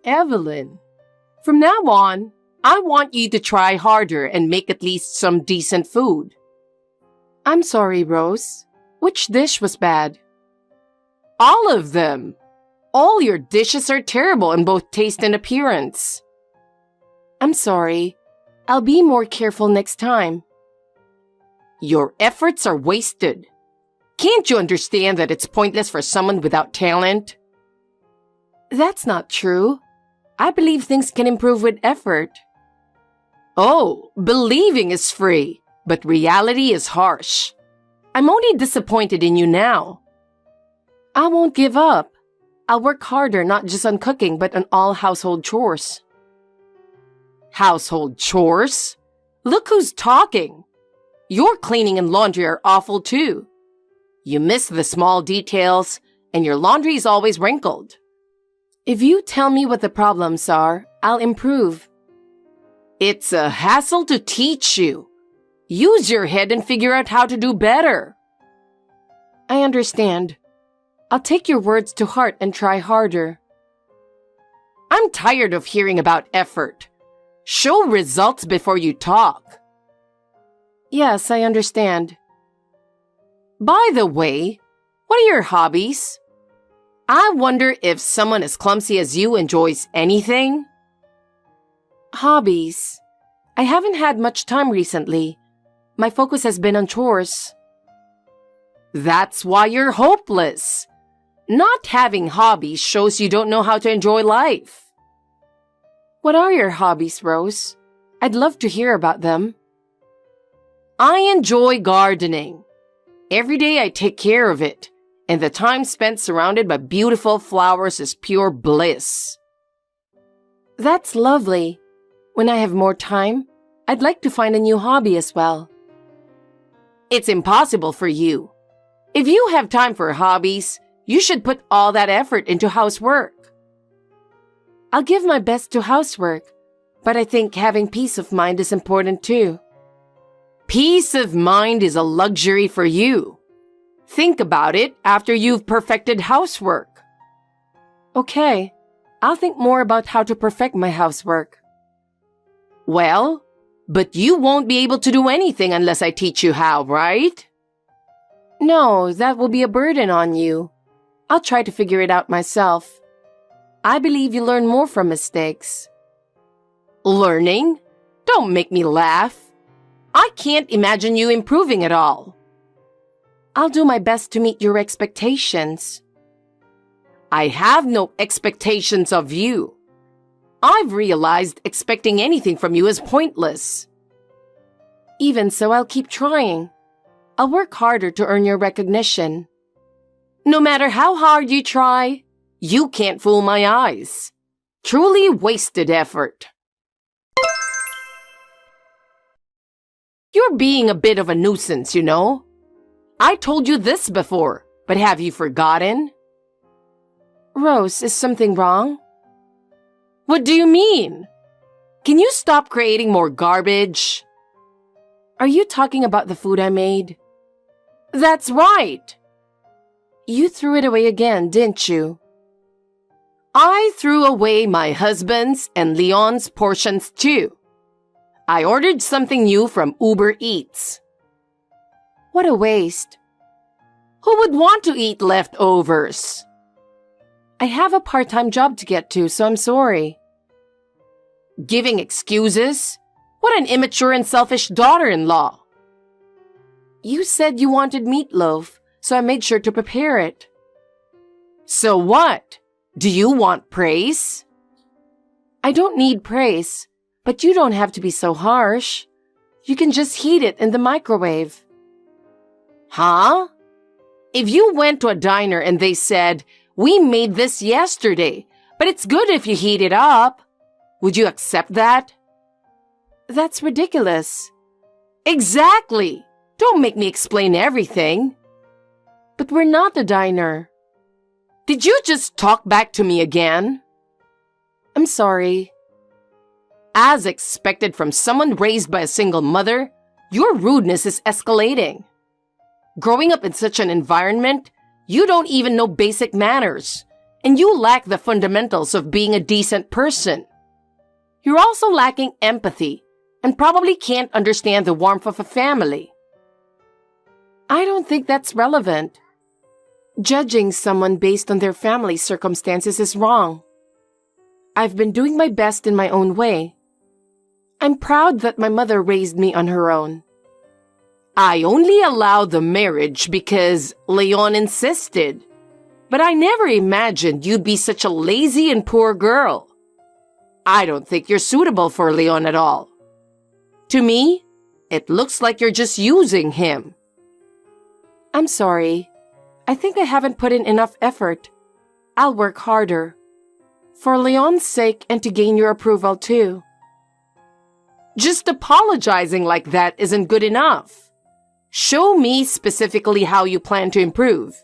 Evelyn. From now on, I want you to try harder and make at least some decent food. I'm sorry, Rose. Which dish was bad? All of them. All your dishes are terrible in both taste and appearance. I'm sorry. I'll be more careful next time. Your efforts are wasted. Can't you understand that it's pointless for someone without talent? That's not true. I believe things can improve with effort. Oh, believing is free, but reality is harsh. I'm only disappointed in you now. I won't give up. I'll work harder not just on cooking but on all household chores. Household chores? Look who's talking. Your cleaning and laundry are awful too. You miss the small details, and your laundry is always wrinkled. If you tell me what the problems are, I'll improve. It's a hassle to teach you. Use your head and figure out how to do better. I understand. I'll take your words to heart and try harder. I'm tired of hearing about effort. Show results before you talk. Yes, I understand. By the way, what are your hobbies? I wonder if someone as clumsy as you enjoys anything. Hobbies. I haven't had much time recently. My focus has been on chores. That's why you're hopeless. Not having hobbies shows you don't know how to enjoy life. What are your hobbies, Rose? I'd love to hear about them. I enjoy gardening. Every day I take care of it, and the time spent surrounded by beautiful flowers is pure bliss. That's lovely. When I have more time, I'd like to find a new hobby as well. It's impossible for you. If you have time for hobbies, you should put all that effort into housework. I'll give my best to housework, but I think having peace of mind is important too. Peace of mind is a luxury for you. Think about it after you've perfected housework. Okay, I'll think more about how to perfect my housework. Well, but you won't be able to do anything unless I teach you how, right? No, that will be a burden on you. I'll try to figure it out myself. I believe you learn more from mistakes. Learning? Don't make me laugh. I can't imagine you improving at all. I'll do my best to meet your expectations. I have no expectations of you. I've realized expecting anything from you is pointless. Even so, I'll keep trying. I'll work harder to earn your recognition. No matter how hard you try, you can't fool my eyes. Truly wasted effort. You're being a bit of a nuisance, you know. I told you this before, but have you forgotten? Rose, is something wrong? What do you mean? Can you stop creating more garbage? Are you talking about the food I made? That's right. You threw it away again, didn't you? I threw away my husband's and Leon's portions too. I ordered something new from Uber Eats. What a waste. Who would want to eat leftovers? I have a part-time job to get to, so I'm sorry. Giving excuses? What an immature and selfish daughter-in-law. You said you wanted meatloaf, so I made sure to prepare it. So what? Do you want praise? I don't need praise, but you don't have to be so harsh. You can just heat it in the microwave. Huh? If you went to a diner and they said, "We made this yesterday, but it's good if you heat it up," would you accept that? That's ridiculous. Exactly. Don't make me explain everything. But we're not a diner. Did you just talk back to me again? I'm sorry. As expected from someone raised by a single mother, your rudeness is escalating. Growing up in such an environment, you don't even know basic manners, and you lack the fundamentals of being a decent person. You're also lacking empathy and probably can't understand the warmth of a family. I don't think that's relevant. Judging someone based on their family circumstances is wrong. I've been doing my best in my own way. I'm proud that my mother raised me on her own. I only allowed the marriage because Leon insisted, but I never imagined you'd be such a lazy and poor girl. I don't think you're suitable for Leon at all. To me, it looks like you're just using him. I'm sorry. I think I haven't put in enough effort. I'll work harder. For Leon's sake and to gain your approval too. Just apologizing like that isn't good enough. Show me specifically how you plan to improve.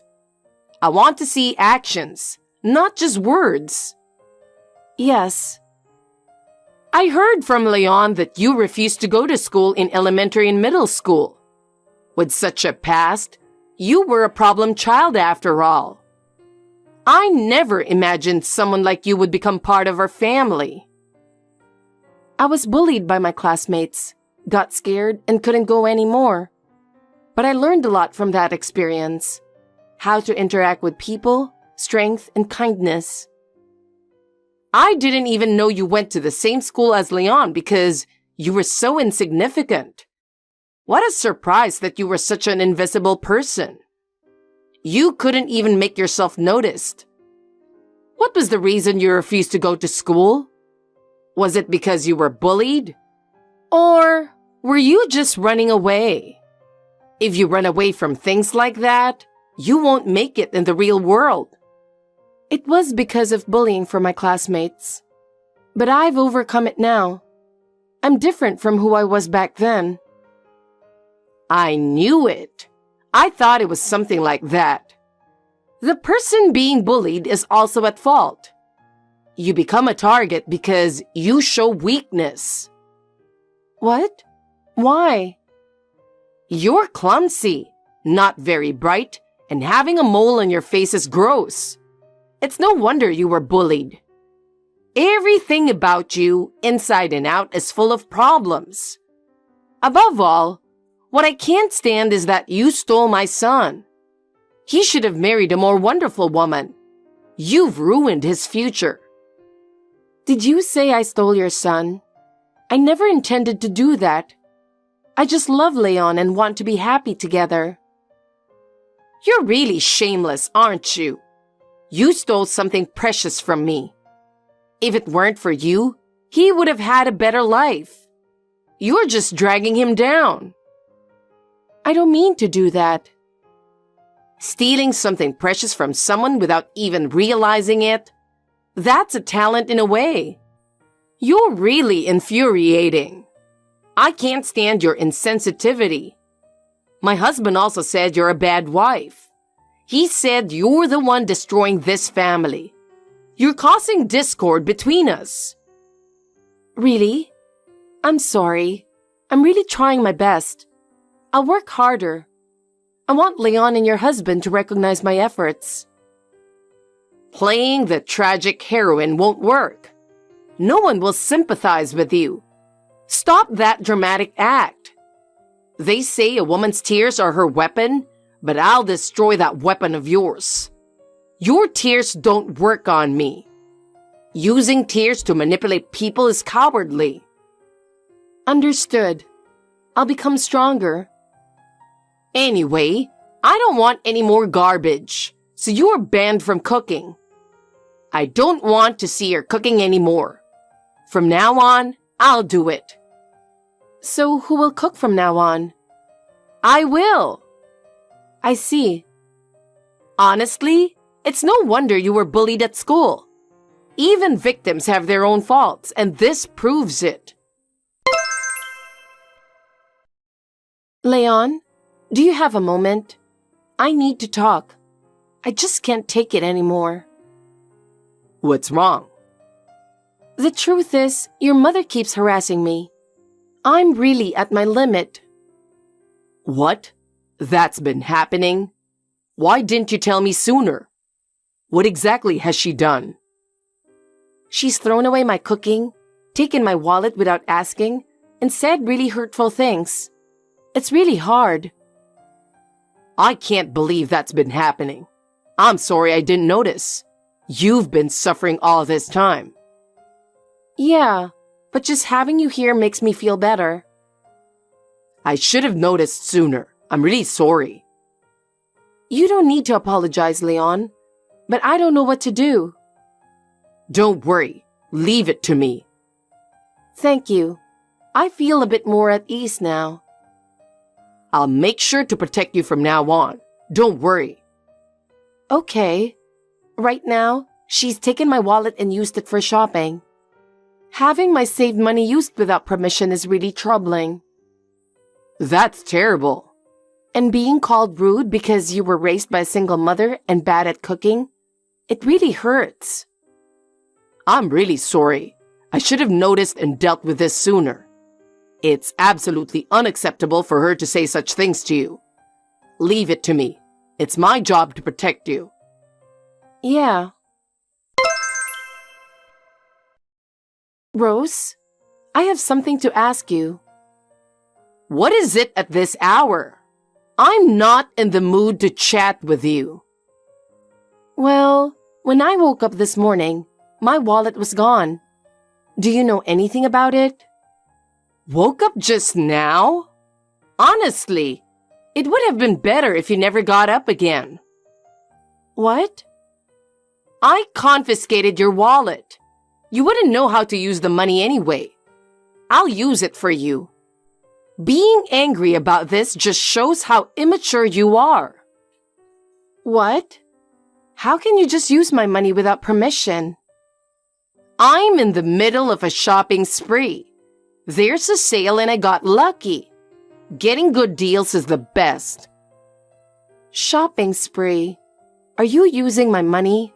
I want to see actions, not just words. Yes. I heard from Leon that you refused to go to school in elementary and middle school. With such a past, you were a problem child after all. I never imagined someone like you would become part of our family. I was bullied by my classmates, got scared, and couldn't go anymore. But I learned a lot from that experience. How to interact with people, strength, and kindness. I didn't even know you went to the same school as Leon because you were so insignificant. What a surprise that you were such an invisible person. You couldn't even make yourself noticed. What was the reason you refused to go to school? Was it because you were bullied? Or were you just running away? If you run away from things like that, you won't make it in the real world. It was because of bullying from my classmates. But I've overcome it now. I'm different from who I was back then. I knew it. I thought it was something like that. The person being bullied is also at fault. You become a target because you show weakness. What? Why? You're clumsy, not very bright, and having a mole on your face is gross. It's no wonder you were bullied. Everything about you, inside and out, is full of problems. Above all, what I can't stand is that you stole my son. He should have married a more wonderful woman. You've ruined his future. Did you say I stole your son? I never intended to do that. I just love Leon and want to be happy together. You're really shameless, aren't you? You stole something precious from me. If it weren't for you, he would have had a better life. You're just dragging him down. I don't mean to do that. Stealing something precious from someone without even realizing it? That's a talent in a way. You're really infuriating. I can't stand your insensitivity. My husband also said you're a bad wife. He said you're the one destroying this family. You're causing discord between us. Really? I'm sorry. I'm really trying my best. I'll work harder. I want Leon and your husband to recognize my efforts. Playing the tragic heroine won't work. No one will sympathize with you. Stop that dramatic act. They say a woman's tears are her weapon, but I'll destroy that weapon of yours. Your tears don't work on me. Using tears to manipulate people is cowardly. Understood. I'll become stronger. Anyway, I don't want any more garbage, so you're banned from cooking. I don't want to see your cooking anymore. From now on, I'll do it. So who will cook from now on? I will. I see. Honestly, it's no wonder you were bullied at school. Even victims have their own faults, and this proves it. Leon, do you have a moment? I need to talk. I just can't take it anymore. What's wrong? The truth is, your mother keeps harassing me. I'm really at my limit. What? That's been happening? Why didn't you tell me sooner? What exactly has she done? She's thrown away my cooking, taken my wallet without asking, and said really hurtful things. It's really hard. I can't believe that's been happening. I'm sorry I didn't notice. You've been suffering all this time. Yeah, but just having you here makes me feel better. I should have noticed sooner. I'm really sorry. You don't need to apologize, Leon, but I don't know what to do. Don't worry. Leave it to me. Thank you. I feel a bit more at ease now. I'll make sure to protect you from now on. Don't worry. Okay. Right now, she's taken my wallet and used it for shopping. Having my saved money used without permission is really troubling. That's terrible. And being called rude because you were raised by a single mother and bad at cooking, it really hurts. I'm really sorry. I should have noticed and dealt with this sooner. It's absolutely unacceptable for her to say such things to you. Leave it to me. It's my job to protect you. Yeah. Rose, I have something to ask you. What is it at this hour? I'm not in the mood to chat with you. Well, when I woke up this morning, my wallet was gone. Do you know anything about it? Woke up just now? Honestly, it would have been better if you never got up again. What? I confiscated your wallet. You wouldn't know how to use the money anyway. I'll use it for you. Being angry about this just shows how immature you are. What? How can you just use my money without permission? I'm in the middle of a shopping spree. There's a sale and I got lucky. Getting good deals is the best. Shopping spree? Are you using my money?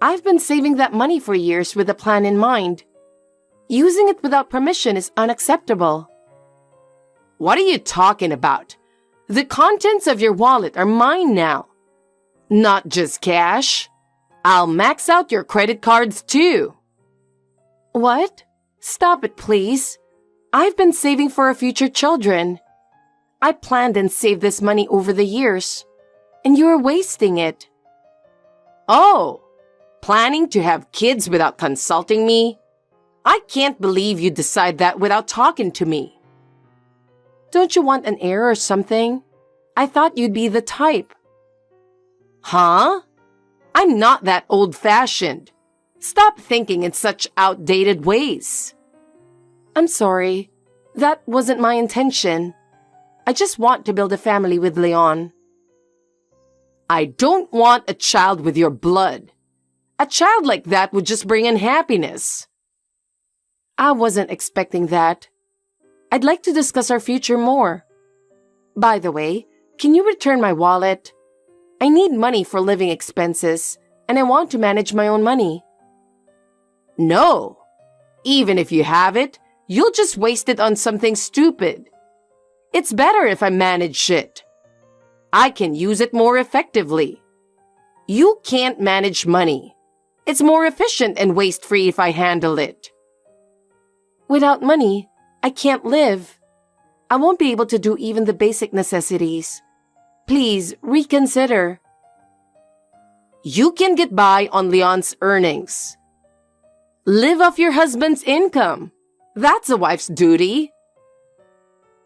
I've been saving that money for years with a plan in mind. Using it without permission is unacceptable. What are you talking about? The contents of your wallet are mine now. Not just cash. I'll max out your credit cards too. What? Stop it, please. I've been saving for our future children. I planned and saved this money over the years, and you're wasting it. Oh, planning to have kids without consulting me? I can't believe you decide that without talking to me. Don't you want an heir or something? I thought you'd be the type. Huh? I'm not that old-fashioned. Stop thinking in such outdated ways. I'm sorry. That wasn't my intention. I just want to build a family with Leon. I don't want a child with your blood. A child like that would just bring in happiness. I wasn't expecting that. I'd like to discuss our future more. By the way, can you return my wallet? I need money for living expenses, and I want to manage my own money. No. Even if you have it, you'll just waste it on something stupid. It's better if I manage it. I can use it more effectively. You can't manage money. It's more efficient and waste-free if I handle it. Without money, I can't live. I won't be able to do even the basic necessities. Please, reconsider. You can get by on Leon's earnings. Live off your husband's income. That's a wife's duty.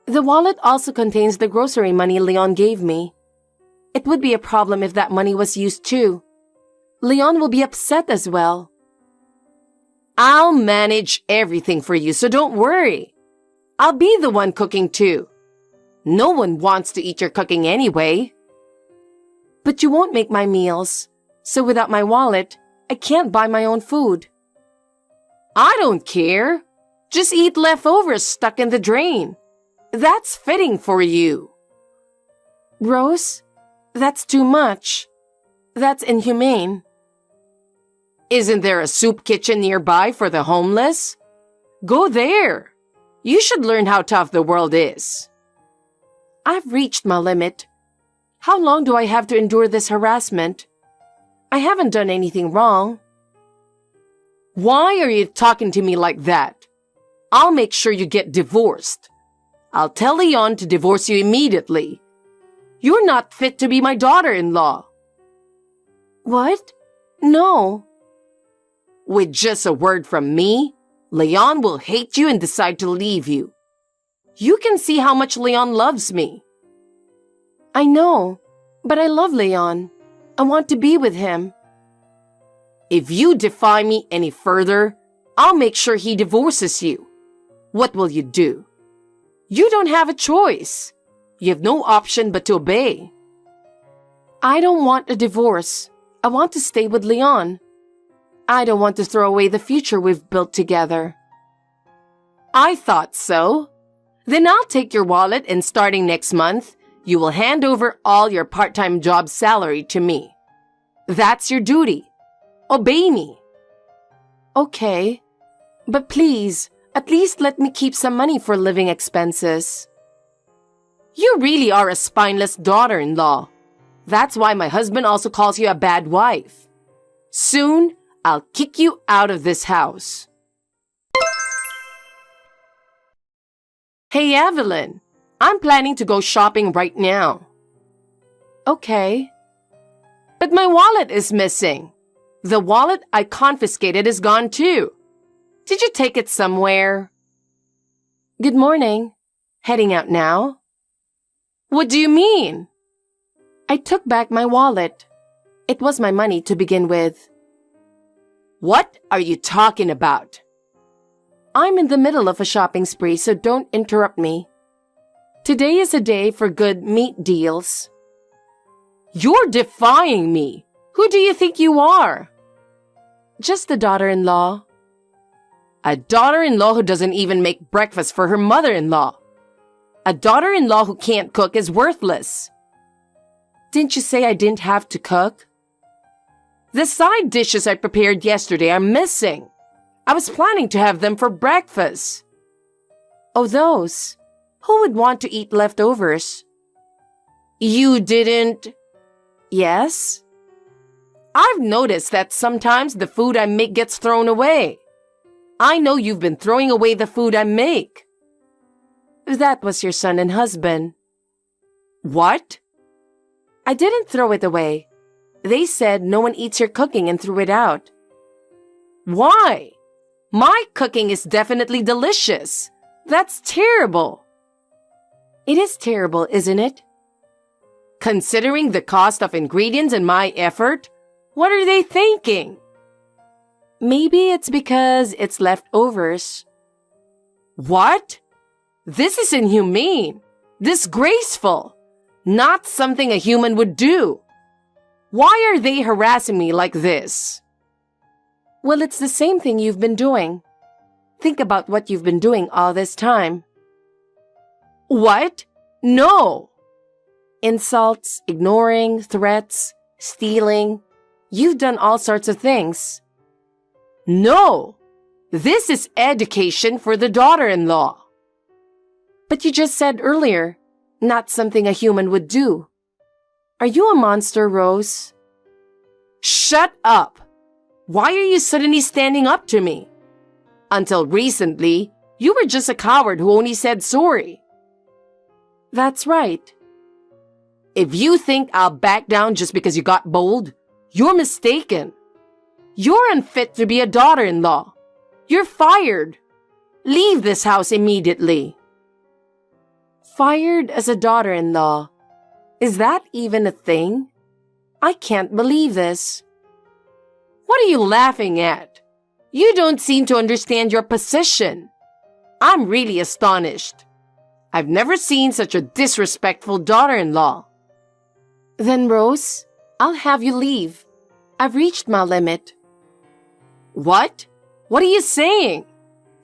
The wallet also contains the grocery money Leon gave me. It would be a problem if that money was used too. Leon will be upset as well. I'll manage everything for you, so don't worry. I'll be the one cooking too. No one wants to eat your cooking anyway. But you won't make my meals, so without my wallet, I can't buy my own food. I don't care. Just eat leftovers stuck in the drain. That's fitting for you. Rose, that's too much. That's inhumane. Isn't there a soup kitchen nearby for the homeless? Go there. You should learn how tough the world is. I've reached my limit. How long do I have to endure this harassment? I haven't done anything wrong. Why are you talking to me like that? I'll make sure you get divorced. I'll tell Leon to divorce you immediately. You're not fit to be my daughter-in-law. What? No. With just a word from me, Leon will hate you and decide to leave you. You can see how much Leon loves me. I know, but I love Leon. I want to be with him. If you defy me any further, I'll make sure he divorces you. What will you do? You don't have a choice. You have no option but to obey. I don't want a divorce. I want to stay with Leon. I don't want to throw away the future we've built together. I thought so. Then I'll take your wallet and starting next month, you will hand over all your part-time job salary to me. That's your duty. Obey me. Okay, but please, at least let me keep some money for living expenses. You really are a spineless daughter-in-law. That's why my husband also calls you a bad wife. Soon, I'll kick you out of this house. Hey, Evelyn, I'm planning to go shopping right now. Okay. But my wallet is missing. The wallet I confiscated is gone too. Did you take it somewhere? Good morning. Heading out now? What do you mean? I took back my wallet. It was my money to begin with. What are you talking about? I'm in the middle of a shopping spree, so don't interrupt me. Today is a day for good meat deals. You're defying me. Who do you think you are? Just a daughter-in-law. A daughter-in-law who doesn't even make breakfast for her mother-in-law. A daughter-in-law who can't cook is worthless. Didn't you say I didn't have to cook? The side dishes I prepared yesterday are missing. I was planning to have them for breakfast. Oh, those. Who would want to eat leftovers? You didn't? Yes? I've noticed that sometimes the food I make gets thrown away. I know you've been throwing away the food I make. That was your son and husband. What? I didn't throw it away. They said no one eats your cooking and threw it out. Why? My cooking is definitely delicious. That's terrible. It is terrible, isn't it? Considering the cost of ingredients and my effort, what are they thinking? Maybe it's because it's leftovers. What? This is inhumane, disgraceful, not something a human would do. Why are they harassing me like this? Well, it's the same thing you've been doing. Think about what you've been doing all this time. What? No. Insults, ignoring, threats, stealing. You've done all sorts of things. No. This is education for the daughter-in-law. But you just said earlier, not something a human would do. Are you a monster, Rose? Shut up. Why are you suddenly standing up to me? Until recently, you were just a coward who only said sorry. That's right. If you think I'll back down just because you got bold, you're mistaken. You're unfit to be a daughter-in-law. You're fired. Leave this house immediately. Fired as a daughter-in-law. Is that even a thing? I can't believe this. What are you laughing at? You don't seem to understand your position. I'm really astonished. I've never seen such a disrespectful daughter-in-law. Then, Rose, I'll have you leave. I've reached my limit. What? What are you saying?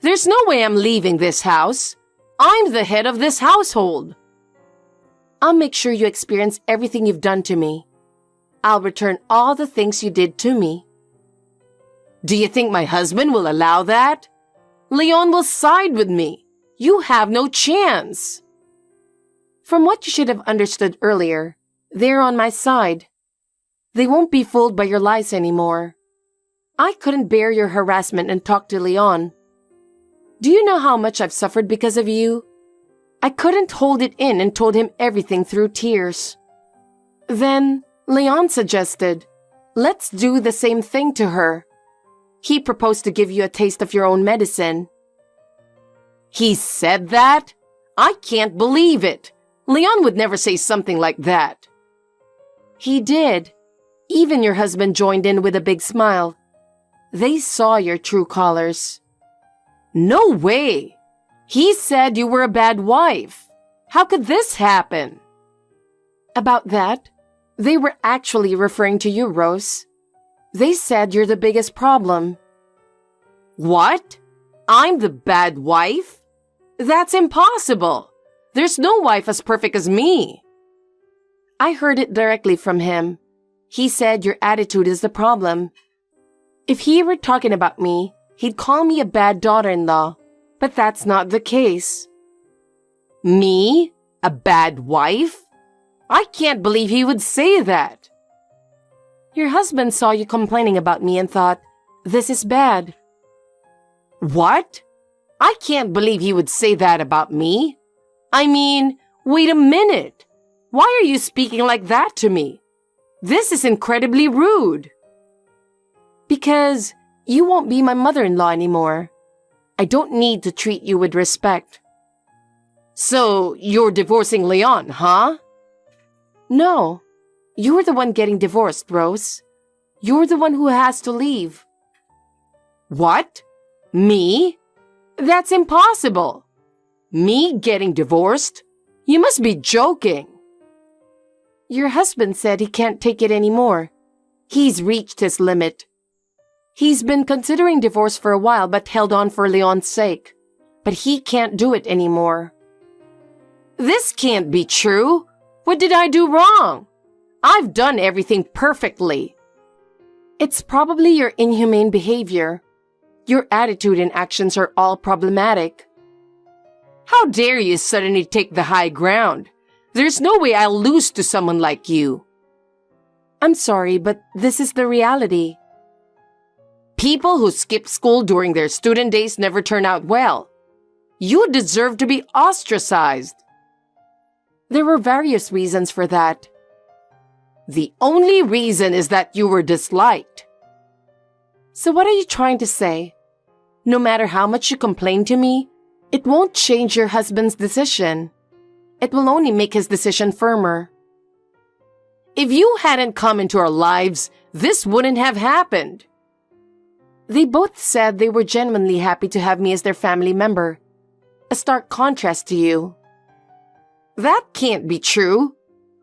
There's no way I'm leaving this house. I'm the head of this household. I'll make sure you experience everything you've done to me. I'll return all the things you did to me. Do you think my husband will allow that? Leon will side with me. You have no chance. From what you should have understood earlier, they're on my side. They won't be fooled by your lies anymore. I couldn't bear your harassment and talked to Leon. Do you know how much I've suffered because of you? I couldn't hold it in and told him everything through tears. Then Leon suggested, let's do the same thing to her. He proposed to give you a taste of your own medicine. He said that? I can't believe it. Leon would never say something like that. He did. Even your husband joined in with a big smile. They saw your true colors. No way! He said you were a bad wife. How could this happen? About that, they were actually referring to you, Rose. They said you're the biggest problem. What? I'm the bad wife? That's impossible. There's no wife as perfect as me. I heard it directly from him. He said your attitude is the problem. If he were talking about me, he'd call me a bad daughter-in-law, but that's not the case. Me? A bad wife? I can't believe he would say that. Your husband saw you complaining about me and thought, this is bad. What? I can't believe he would say that about me. I mean, wait a minute. Why are you speaking like that to me? This is incredibly rude. Because you won't be my mother-in-law anymore. I don't need to treat you with respect. So, you're divorcing Leon, huh? No. You're the one getting divorced, Rose. You're the one who has to leave. What? Me? That's impossible. Me getting divorced? You must be joking. Your husband said he can't take it anymore. He's reached his limit. He's been considering divorce for a while but held on for Leon's sake. But he can't do it anymore. This can't be true. What did I do wrong? I've done everything perfectly. It's probably your inhumane behavior. Your attitude and actions are all problematic. How dare you suddenly take the high ground? There's no way I'll lose to someone like you. I'm sorry, but this is the reality. People who skip school during their student days never turn out well. You deserve to be ostracized. There were various reasons for that. The only reason is that you were disliked. So what are you trying to say? No matter how much you complain to me, it won't change your husband's decision. It will only make his decision firmer. If you hadn't come into our lives, this wouldn't have happened. They both said they were genuinely happy to have me as their family member. A stark contrast to you. That can't be true.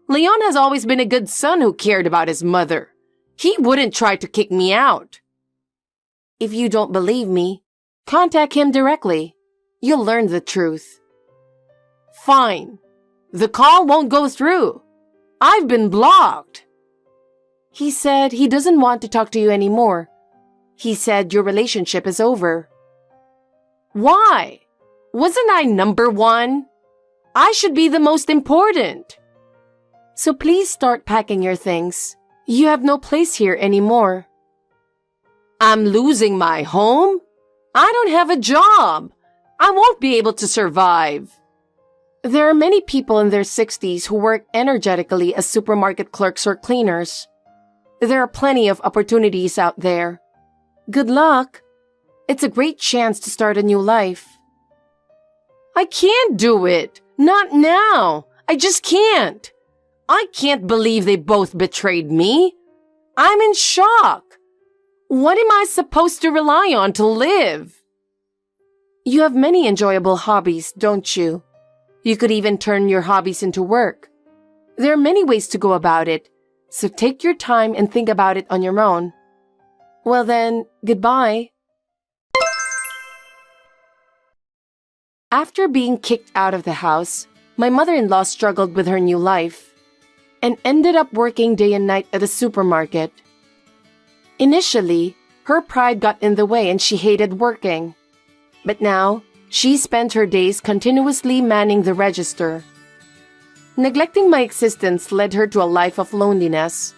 Leon has always been a good son who cared about his mother. He wouldn't try to kick me out. If you don't believe me, contact him directly. You'll learn the truth. Fine. The call won't go through. I've been blocked. He said he doesn't want to talk to you anymore. He said your relationship is over. Why? Wasn't I number one? I should be the most important. So please start packing your things. You have no place here anymore. I'm losing my home? I don't have a job. I won't be able to survive. There are many people in their 60s who work energetically as supermarket clerks or cleaners. There are plenty of opportunities out there. Good luck. It's a great chance to start a new life. I can't do it. Not now. I just can't. I can't believe they both betrayed me. I'm in shock. What am I supposed to rely on to live? You have many enjoyable hobbies, don't you? You could even turn your hobbies into work. There are many ways to go about it, so take your time and think about it on your own. Well then, goodbye. After being kicked out of the house, my mother-in-law struggled with her new life and ended up working day and night at a supermarket. Initially, her pride got in the way and she hated working. But now, she spent her days continuously manning the register. Neglecting my existence led her to a life of loneliness,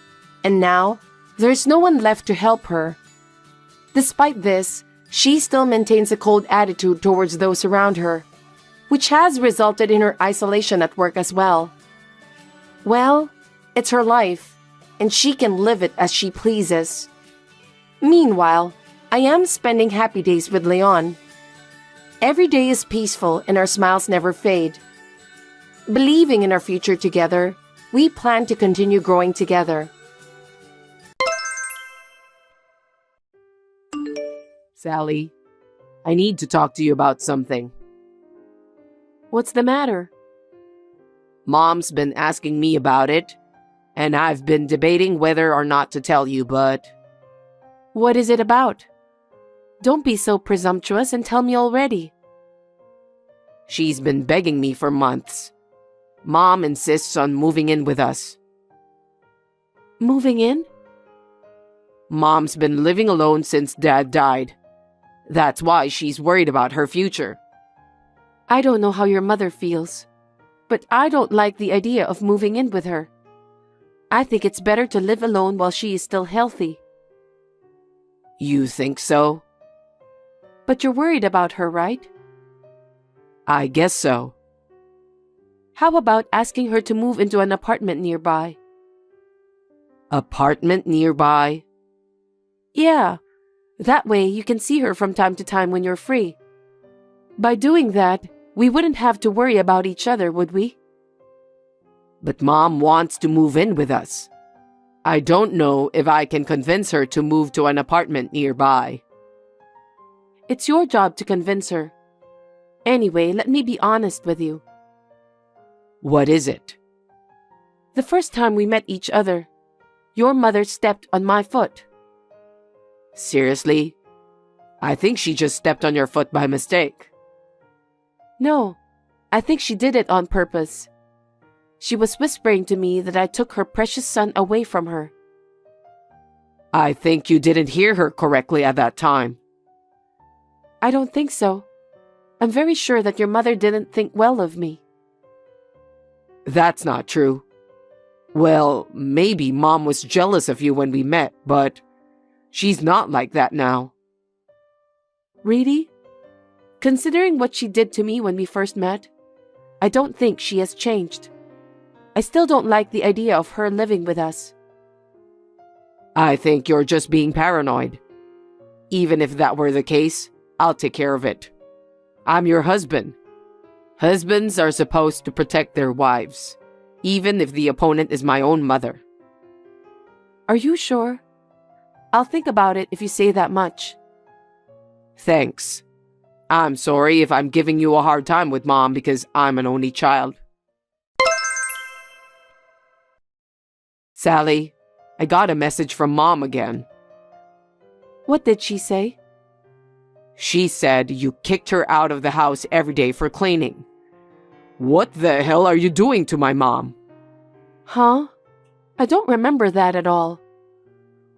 And now, there's no one left to help her. Despite this, she still maintains a cold attitude towards those around her, which has resulted in her isolation at work as well. Well, it's her life, and she can live it as she pleases. Meanwhile, I am spending happy days with Leon. Every day is peaceful and our smiles never fade. Believing in our future together, we plan to continue growing together. Sally, I need to talk to you about something. What's the matter? Mom's been asking me about it, and I've been debating whether or not to tell you, but... What is it about? Don't be so presumptuous and tell me already. She's been begging me for months. Mom insists on moving in with us. Moving in? Mom's been living alone since Dad died. That's why she's worried about her future. I don't know how your mother feels, but I don't like the idea of moving in with her. I think it's better to live alone while she is still healthy. You think so? But you're worried about her, right? I guess so. How about asking her to move into an apartment nearby? Apartment nearby? Yeah, that way you can see her from time to time when you're free. By doing that, we wouldn't have to worry about each other, would we? But Mom wants to move in with us. I don't know if I can convince her to move to an apartment nearby. It's your job to convince her. Anyway, let me be honest with you. What is it? The first time we met each other, your mother stepped on my foot. Seriously? I think she just stepped on your foot by mistake. No, I think she did it on purpose. She was whispering to me that I took her precious son away from her. I think you didn't hear her correctly at that time. I don't think so. I'm very sure that your mother didn't think well of me. That's not true. Well, maybe Mom was jealous of you when we met, but she's not like that now. Really? Considering what she did to me when we first met, I don't think she has changed. I still don't like the idea of her living with us. I think you're just being paranoid. Even if that were the case, I'll take care of it. I'm your husband. Husbands are supposed to protect their wives, even if the opponent is my own mother. Are you sure? I'll think about it if you say that much. Thanks. I'm sorry if I'm giving you a hard time with Mom because I'm an only child. Sally, I got a message from Mom again. What did she say? She said you kicked her out of the house every day for cleaning. What the hell are you doing to my mom? Huh? I don't remember that at all.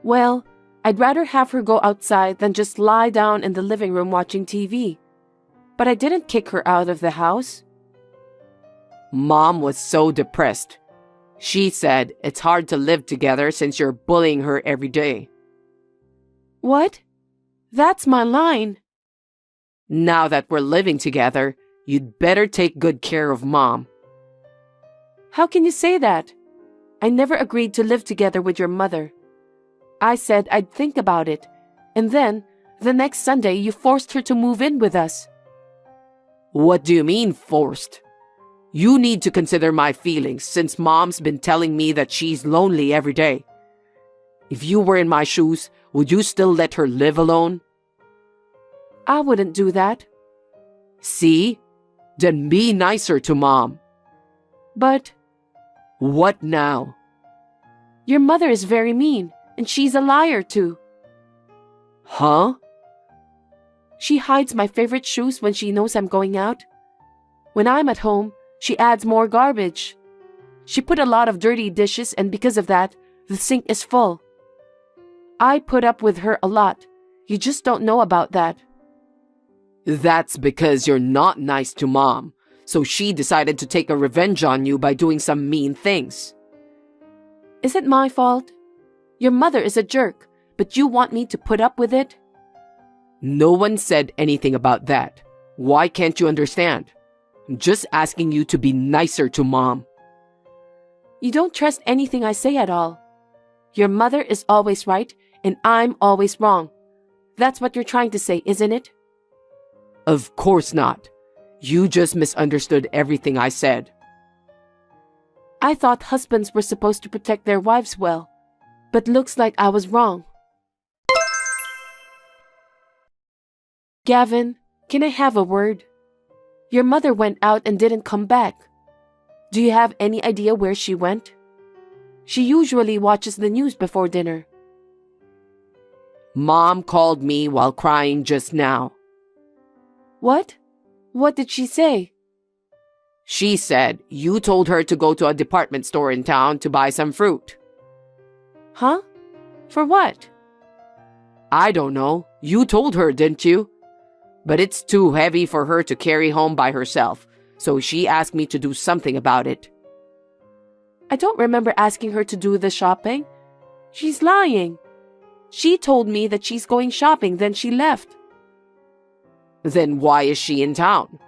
Well, I'd rather have her go outside than just lie down in the living room watching TV. But I didn't kick her out of the house. Mom was so depressed. She said it's hard to live together since you're bullying her every day. What? That's my line. Now that we're living together, you'd better take good care of Mom. How can you say that? I never agreed to live together with your mother. I said I'd think about it, and then, the next Sunday, you forced her to move in with us. What do you mean, forced? You need to consider my feelings since Mom's been telling me that she's lonely every day. If you were in my shoes, would you still let her live alone? I wouldn't do that. See? Then be nicer to Mom. But... What now? Your mother is very mean, and she's a liar too. Huh? She hides my favorite shoes when she knows I'm going out. When I'm at home, she adds more garbage. She put a lot of dirty dishes, and because of that, the sink is full. I put up with her a lot. You just don't know about that. That's because you're not nice to Mom, so she decided to take a revenge on you by doing some mean things. Is it my fault? Your mother is a jerk, but you want me to put up with it? No one said anything about that. Why can't you understand? I'm just asking you to be nicer to Mom. You don't trust anything I say at all. Your mother is always right, and I'm always wrong. That's what you're trying to say, isn't it? Of course not. You just misunderstood everything I said. I thought husbands were supposed to protect their wives well, but looks like I was wrong. Gavin, can I have a word? Your mother went out and didn't come back. Do you have any idea where she went? She usually watches the news before dinner. Mom called me while crying just now. What? What did she say? She said you told her to go to a department store in town to buy some fruit. Huh? For what? I don't know. You told her, didn't you? But it's too heavy for her to carry home by herself, so she asked me to do something about it. I don't remember asking her to do the shopping. She's lying. She told me that she's going shopping, then she left. Then why is she in town?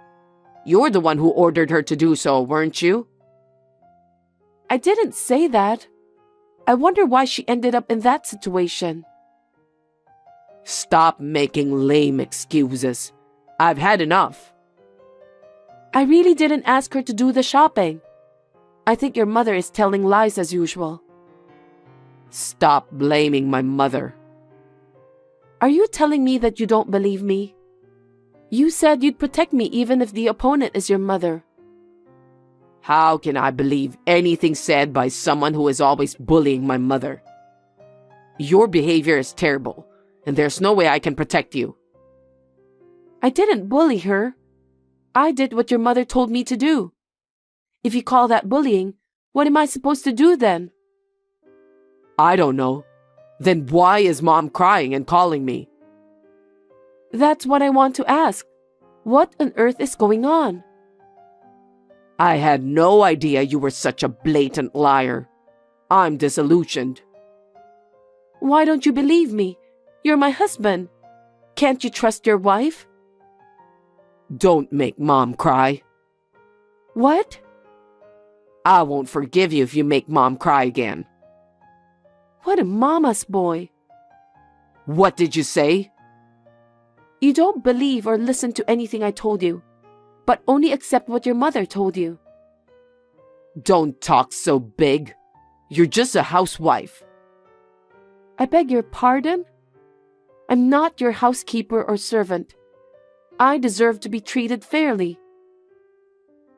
You're the one who ordered her to do so, weren't you? I didn't say that. I wonder why she ended up in that situation. Stop making lame excuses. I've had enough. I really didn't ask her to do the shopping. I think your mother is telling lies as usual. Stop blaming my mother. Are you telling me that you don't believe me? You said you'd protect me even if the opponent is your mother. How can I believe anything said by someone who is always bullying my mother? Your behavior is terrible, and there's no way I can protect you. I didn't bully her. I did what your mother told me to do. If you call that bullying, what am I supposed to do then? I don't know. Then why is Mom crying and calling me? That's what I want to ask. What on earth is going on? I had no idea you were such a blatant liar. I'm disillusioned. Why don't you believe me? You're my husband. Can't you trust your wife? Don't make Mom cry. What? I won't forgive you if you make Mom cry again. What a mama's boy. What did you say? You don't believe or listen to anything I told you, but only accept what your mother told you. Don't talk so big. You're just a housewife. I beg your pardon? I'm not your housekeeper or servant. I deserve to be treated fairly.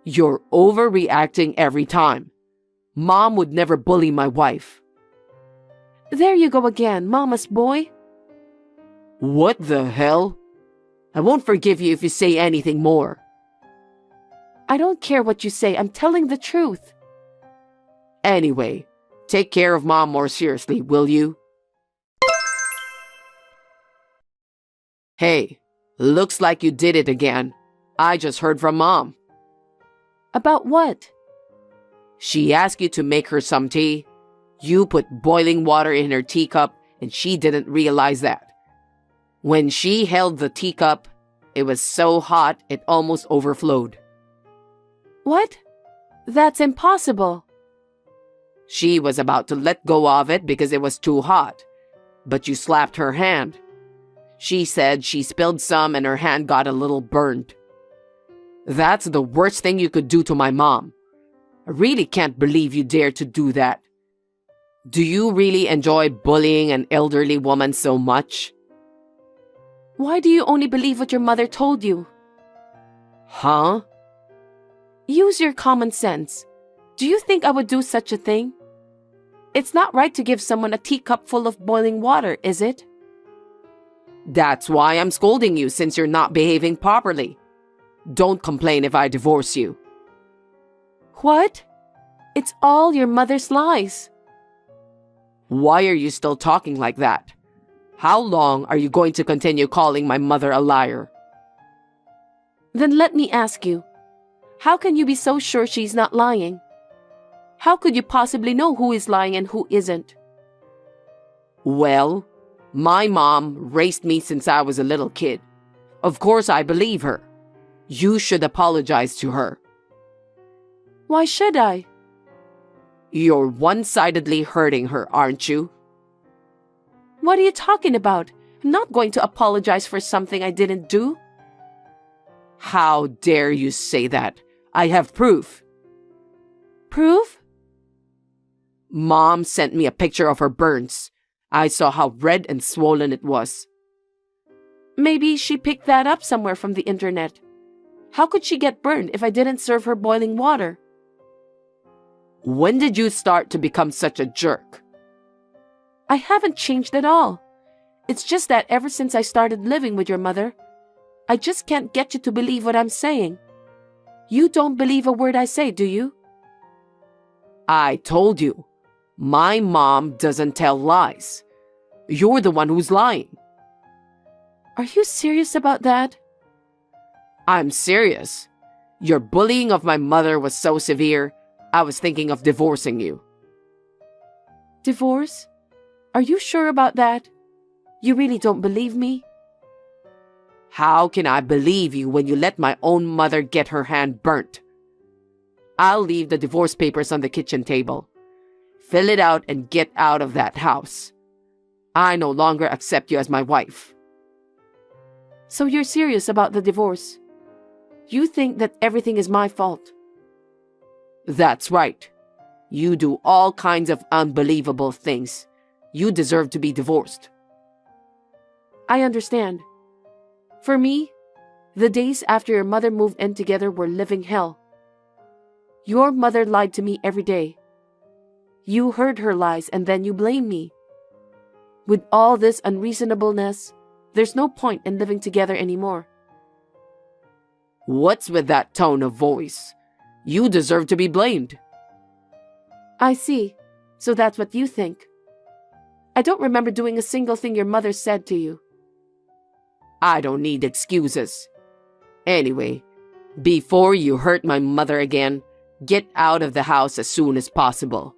You're overreacting every time. Mom would never bully my wife. There you go again, mama's boy. What the hell? I won't forgive you if you say anything more. I don't care what you say, I'm telling the truth. Anyway, take care of Mom more seriously, will you? Hey, looks like you did it again. I just heard from Mom. About what? She asked you to make her some tea. You put boiling water in her teacup and she didn't realize that. When she held the teacup, it was so hot it almost overflowed. What? That's impossible. She was about to let go of it because it was too hot, but you slapped her hand. She said she spilled some and her hand got a little burned. That's the worst thing you could do to my mom. I really can't believe you dared to do that. Do you really enjoy bullying an elderly woman so much? Why do you only believe what your mother told you? Huh? Use your common sense. Do you think I would do such a thing? It's not right to give someone a teacup full of boiling water, is it? That's why I'm scolding you since you're not behaving properly. Don't complain if I divorce you. What? It's all your mother's lies. Why are you still talking like that? How long are you going to continue calling my mother a liar? Then let me ask you, how can you be so sure she's not lying? How could you possibly know who is lying and who isn't? Well, my mom raised me since I was a little kid. Of course I believe her. You should apologize to her. Why should I? You're one-sidedly hurting her, aren't you? What are you talking about? I'm not going to apologize for something I didn't do. How dare you say that? I have proof. Proof? Mom sent me a picture of her burns. I saw how red and swollen it was. Maybe she picked that up somewhere from the internet. How could she get burned if I didn't serve her boiling water? When did you start to become such a jerk? I haven't changed at all. It's just that ever since I started living with your mother, I just can't get you to believe what I'm saying. You don't believe a word I say, do you? I told you, my mom doesn't tell lies. You're the one who's lying. Are you serious about that? I'm serious. Your bullying of my mother was so severe, I was thinking of divorcing you. Divorce? Are you sure about that? You really don't believe me? How can I believe you when you let my own mother get her hand burnt? I'll leave the divorce papers on the kitchen table. Fill it out and get out of that house. I no longer accept you as my wife. So you're serious about the divorce? You think that everything is my fault? That's right. You do all kinds of unbelievable things. You deserve to be divorced. I understand. For me, the days after your mother moved in together were living hell. Your mother lied to me every day. You heard her lies and then you blame me. With all this unreasonableness, there's no point in living together anymore. What's with that tone of voice? You deserve to be blamed. I see. So that's what you think. I don't remember doing a single thing your mother said to you. I don't need excuses. Anyway, before you hurt my mother again, get out of the house as soon as possible.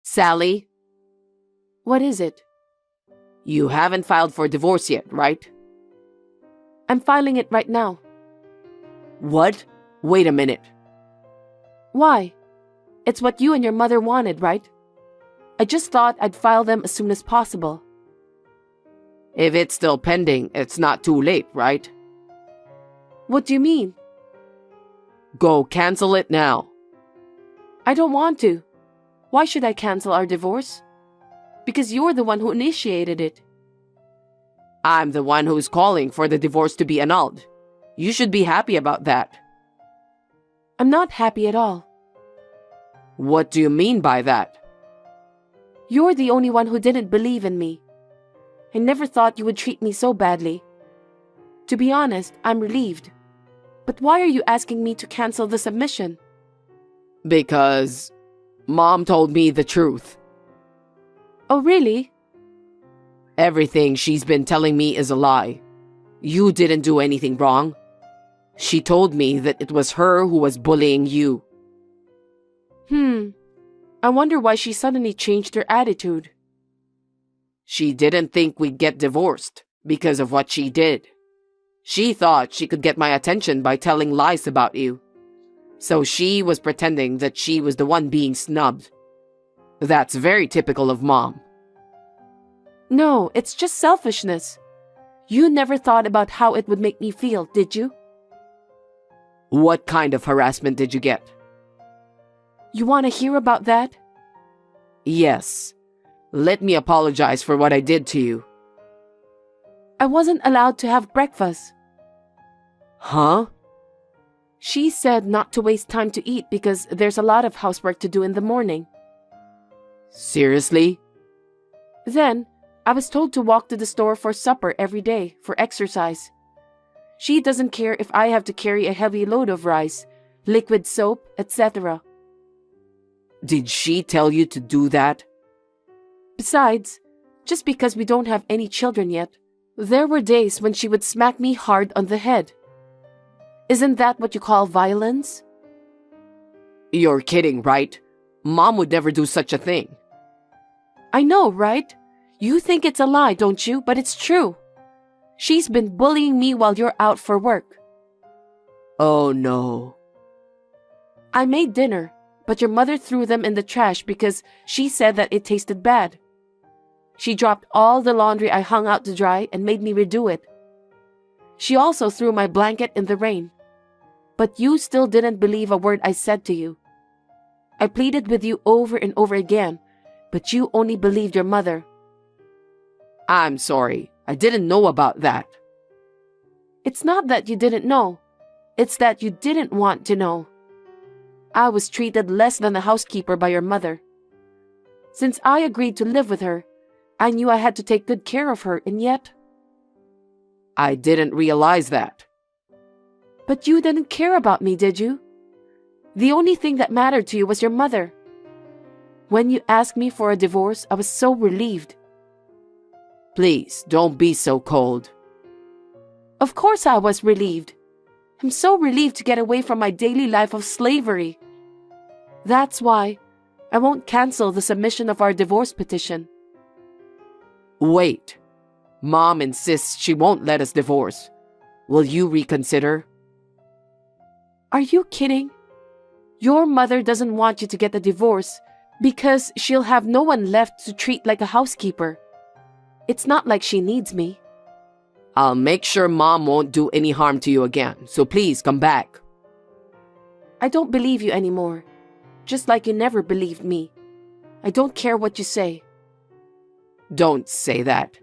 Sally? What is it? You haven't filed for divorce yet, right? I'm filing it right now. What? Wait a minute. Why? It's what you and your mother wanted, right? I just thought I'd file them as soon as possible. If it's still pending, it's not too late, right? What do you mean? Go cancel it now. I don't want to. Why should I cancel our divorce? Because you're the one who initiated it. I'm the one who's calling for the divorce to be annulled. You should be happy about that. I'm not happy at all. What do you mean by that? You're the only one who didn't believe in me. I never thought you would treat me so badly. To be honest, I'm relieved. But why are you asking me to cancel the submission? Because Mom told me the truth. Oh, really? Everything she's been telling me is a lie. You didn't do anything wrong. She told me that it was her who was bullying you. I wonder why she suddenly changed her attitude. She didn't think we'd get divorced because of what she did. She thought she could get my attention by telling lies about you. So she was pretending that she was the one being snubbed. That's very typical of Mom. No, it's just selfishness. You never thought about how it would make me feel, did you? What kind of harassment did you get? You want to hear about that? Yes. Let me apologize for what I did to you. I wasn't allowed to have breakfast. Huh? She said not to waste time to eat because there's a lot of housework to do in the morning. Seriously? Then, I was told to walk to the store for supper every day for exercise. She doesn't care if I have to carry a heavy load of rice, liquid soap, etc. Did she tell you to do that? Besides, just because we don't have any children yet, there were days when she would smack me hard on the head. Isn't that what you call violence? You're kidding, right? Mom would never do such a thing. I know, right? You think it's a lie, don't you? But it's true. She's been bullying me while you're out for work. Oh no. I made dinner, but your mother threw them in the trash because she said that it tasted bad. She dropped all the laundry I hung out to dry and made me redo it. She also threw my blanket in the rain. But you still didn't believe a word I said to you. I pleaded with you over and over again, but you only believed your mother. I'm sorry. I didn't know about that. It's not that you didn't know. It's that you didn't want to know. I was treated less than a housekeeper by your mother. Since I agreed to live with her, I knew I had to take good care of her, and yet... I didn't realize that. But you didn't care about me, did you? The only thing that mattered to you was your mother. When you asked me for a divorce, I was so relieved. Please, don't be so cold. Of course I was relieved. I'm so relieved to get away from my daily life of slavery. That's why I won't cancel the submission of our divorce petition. Wait. Mom insists she won't let us divorce. Will you reconsider? Are you kidding? Your mother doesn't want you to get a divorce because she'll have no one left to treat like a housekeeper. It's not like she needs me. I'll make sure Mom won't do any harm to you again, so please come back. I don't believe you anymore, just like you never believed me. I don't care what you say. Don't say that.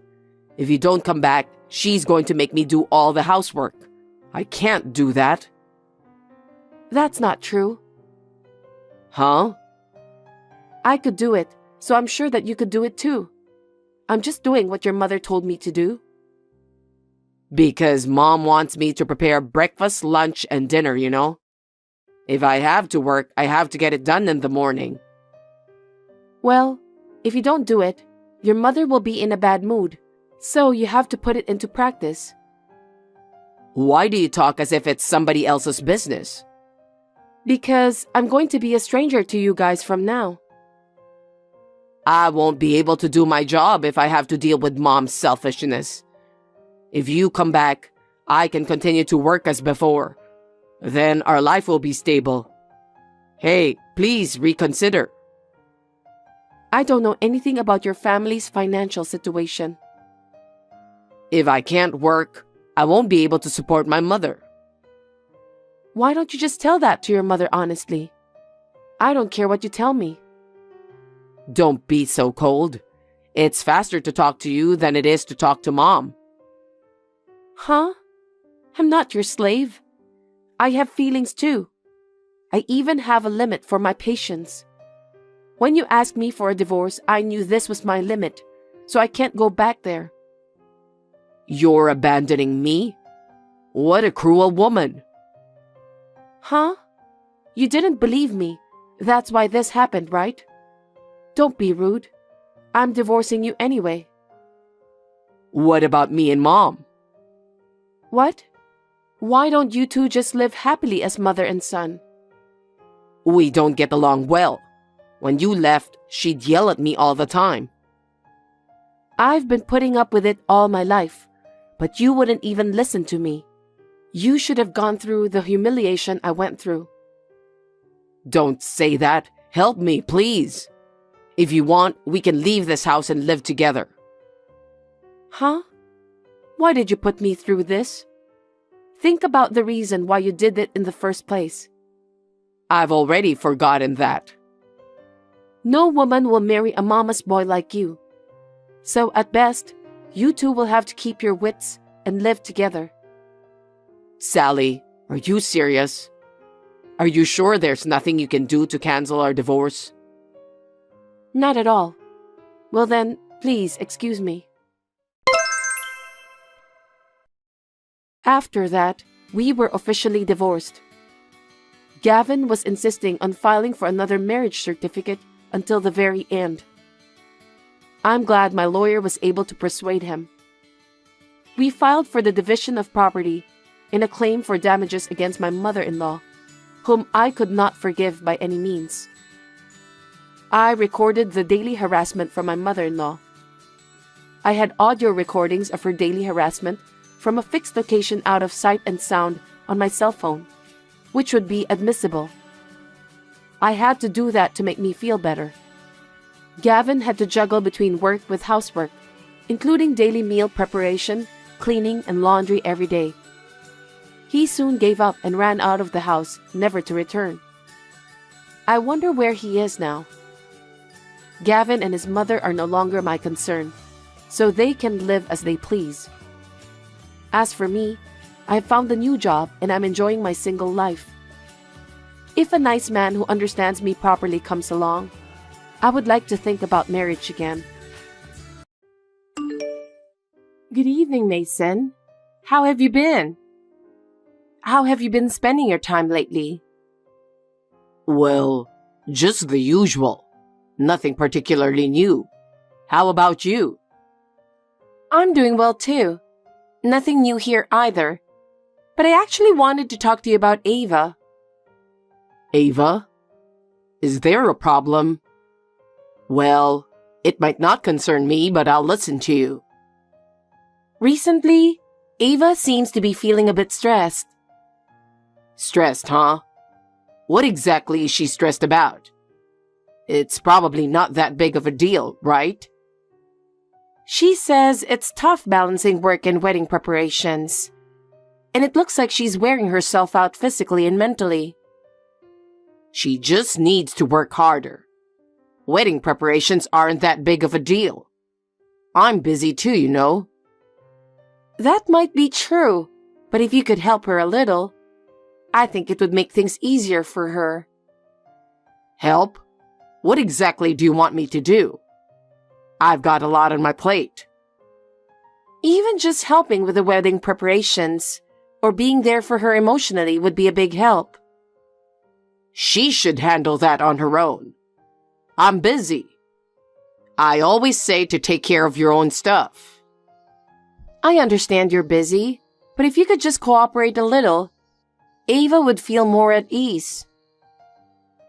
If you don't come back, she's going to make me do all the housework. I can't do that. That's not true. Huh? I could do it, so I'm sure that you could do it too. I'm just doing what your mother told me to do. Because Mom wants me to prepare breakfast, lunch, and dinner, you know? If I have to work, I have to get it done in the morning. Well, if you don't do it, your mother will be in a bad mood, so you have to put it into practice. Why do you talk as if it's somebody else's business? Because I'm going to be a stranger to you guys from now. I won't be able to do my job if I have to deal with Mom's selfishness. If you come back, I can continue to work as before. Then our life will be stable. Hey, please reconsider. I don't know anything about your family's financial situation. If I can't work, I won't be able to support my mother. Why don't you just tell that to your mother honestly? I don't care what you tell me. Don't be so cold. It's faster to talk to you than it is to talk to Mom. Huh? I'm not your slave. I have feelings too. I even have a limit for my patience. When you asked me for a divorce, I knew this was my limit, so I can't go back there. You're abandoning me? What a cruel woman. Huh? You didn't believe me. That's why this happened, right? Don't be rude. I'm divorcing you anyway. What about me and Mom? What? Why don't you two just live happily as mother and son? We don't get along well. When you left, she'd yell at me all the time. I've been putting up with it all my life, but you wouldn't even listen to me. You should have gone through the humiliation I went through. Don't say that. Help me, please. If you want, we can leave this house and live together. Huh? Why did you put me through this? Think about the reason why you did it in the first place. I've already forgotten that. No woman will marry a mama's boy like you. So at best, you two will have to keep your wits and live together. Sally, are you serious? Are you sure there's nothing you can do to cancel our divorce? Not at all. Well then, please excuse me. After that, we were officially divorced. Gavin was insisting on filing for another marriage certificate until the very end. I'm glad my lawyer was able to persuade him. We filed for the division of property in a claim for damages against my mother-in-law, whom I could not forgive by any means. I recorded the daily harassment from my mother-in-law. I had audio recordings of her daily harassment from a fixed location out of sight and sound on my cell phone, which would be admissible. I had to do that to make me feel better. Gavin had to juggle between work with housework, including daily meal preparation, cleaning, and laundry every day. He soon gave up and ran out of the house, never to return. I wonder where he is now. Gavin and his mother are no longer my concern, so they can live as they please. As for me, I have found a new job and I'm enjoying my single life. If a nice man who understands me properly comes along, I would like to think about marriage again. Good evening, Mason. How have you been? How have you been spending your time lately? Well, just the usual. Nothing particularly new. How about you? I'm doing well too. Nothing new here either. But I actually wanted to talk to you about Ava. Ava? Is there a problem? Well, it might not concern me, but I'll listen to you. Recently, Ava seems to be feeling a bit stressed. Stressed, huh? What exactly is she stressed about? It's probably not that big of a deal, right? She says it's tough balancing work and wedding preparations. And it looks like she's wearing herself out physically and mentally. She just needs to work harder. Wedding preparations aren't that big of a deal. I'm busy too, you know. That might be true, but if you could help her a little, I think it would make things easier for her. Help? What exactly do you want me to do? I've got a lot on my plate. Even just helping with the wedding preparations or being there for her emotionally would be a big help. She should handle that on her own. I'm busy. I always say to take care of your own stuff. I understand you're busy, but if you could just cooperate a little, Ava would feel more at ease.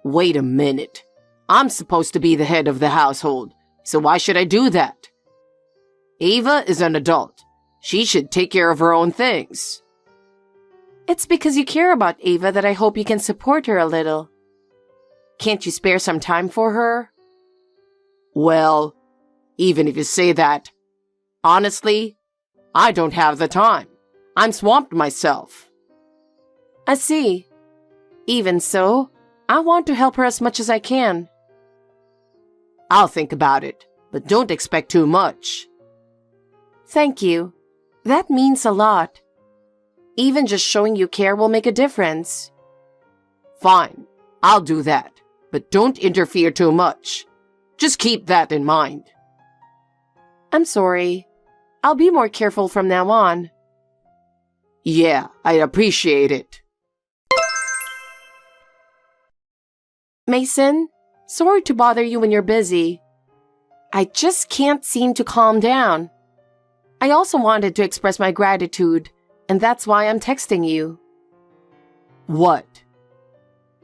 Wait a minute. I'm supposed to be the head of the household, so why should I do that? Ava is an adult. She should take care of her own things. It's because you care about Ava that I hope you can support her a little. Can't you spare some time for her? Well, even if you say that, honestly, I don't have the time. I'm swamped myself. I see. Even so, I want to help her as much as I can. I'll think about it, but don't expect too much. Thank you. That means a lot. Even just showing you care will make a difference. Fine, I'll do that, but don't interfere too much. Just keep that in mind. I'm sorry. I'll be more careful from now on. Yeah, I appreciate it. Mason, sorry to bother you when you're busy. I just can't seem to calm down. I also wanted to express my gratitude, and that's why I'm texting you. What?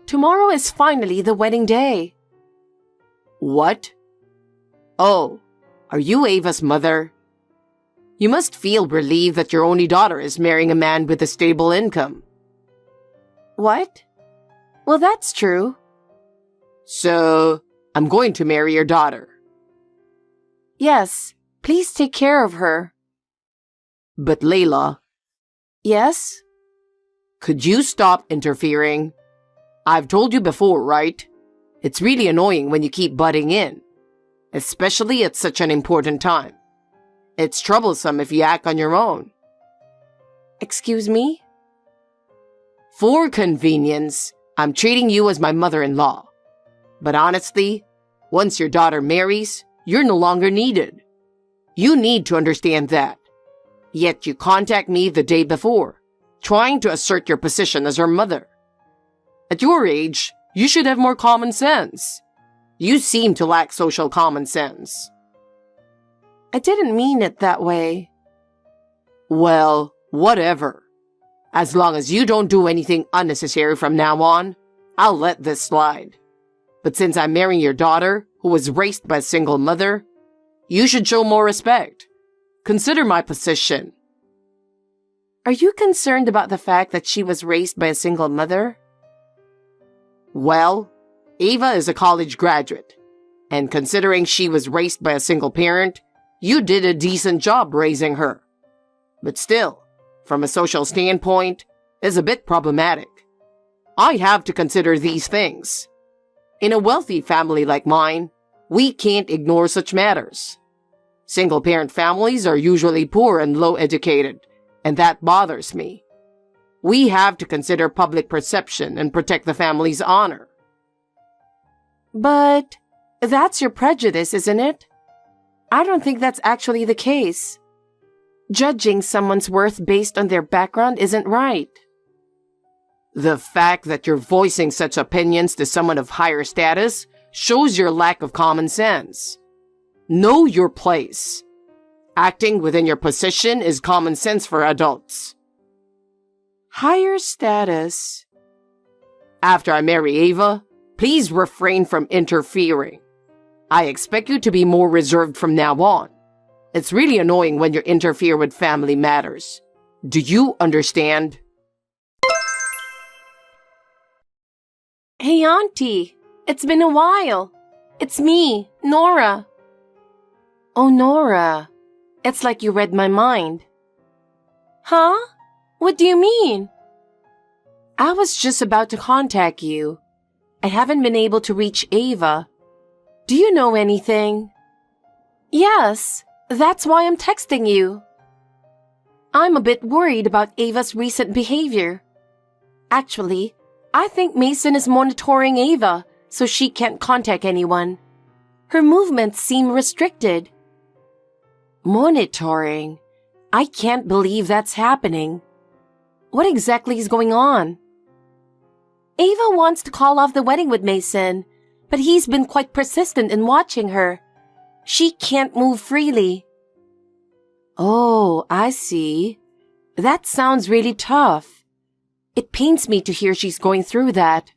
Tomorrow is finally the wedding day. What? Oh, are you Ava's mother? You must feel relieved that your only daughter is marrying a man with a stable income. What? Well, that's true. So, I'm going to marry your daughter. Yes, please take care of her. But Layla... Yes? Could you stop interfering? I've told you before, right? It's really annoying when you keep butting in, especially at such an important time. It's troublesome if you act on your own. Excuse me? For convenience, I'm treating you as my mother-in-law. But honestly, once your daughter marries, you're no longer needed. You need to understand that. Yet you contact me the day before, trying to assert your position as her mother. At your age, you should have more common sense. You seem to lack social common sense. I didn't mean it that way. Well, whatever. As long as you don't do anything unnecessary from now on, I'll let this slide. But since I'm marrying your daughter, who was raised by a single mother, you should show more respect. Consider my position. Are you concerned about the fact that she was raised by a single mother? Well, Ava is a college graduate, and considering she was raised by a single parent, you did a decent job raising her. But still, from a social standpoint, it's a bit problematic. I have to consider these things. In a wealthy family like mine, we can't ignore such matters. Single-parent families are usually poor and low-educated, and that bothers me. We have to consider public perception and protect the family's honor. But that's your prejudice, isn't it? I don't think that's actually the case. Judging someone's worth based on their background isn't right. The fact that you're voicing such opinions to someone of higher status shows your lack of common sense. Know your place. Acting within your position is common sense for adults. Higher status. After I marry Ava, please refrain from interfering. I expect you to be more reserved from now on. It's really annoying when you interfere with family matters. Do you understand? Hey, Auntie. It's been a while. It's me, Nora. Oh, Nora. It's like you read my mind. Huh? What do you mean? I was just about to contact you. I haven't been able to reach Ava. Do you know anything? Yes, that's why I'm texting you. I'm a bit worried about Ava's recent behavior. Actually, I think Mason is monitoring Ava so she can't contact anyone. Her movements seem restricted. Monitoring? I can't believe that's happening. What exactly is going on? Ava wants to call off the wedding with Mason, but he's been quite persistent in watching her. She can't move freely. Oh, I see. That sounds really tough. It pains me to hear she's going through that.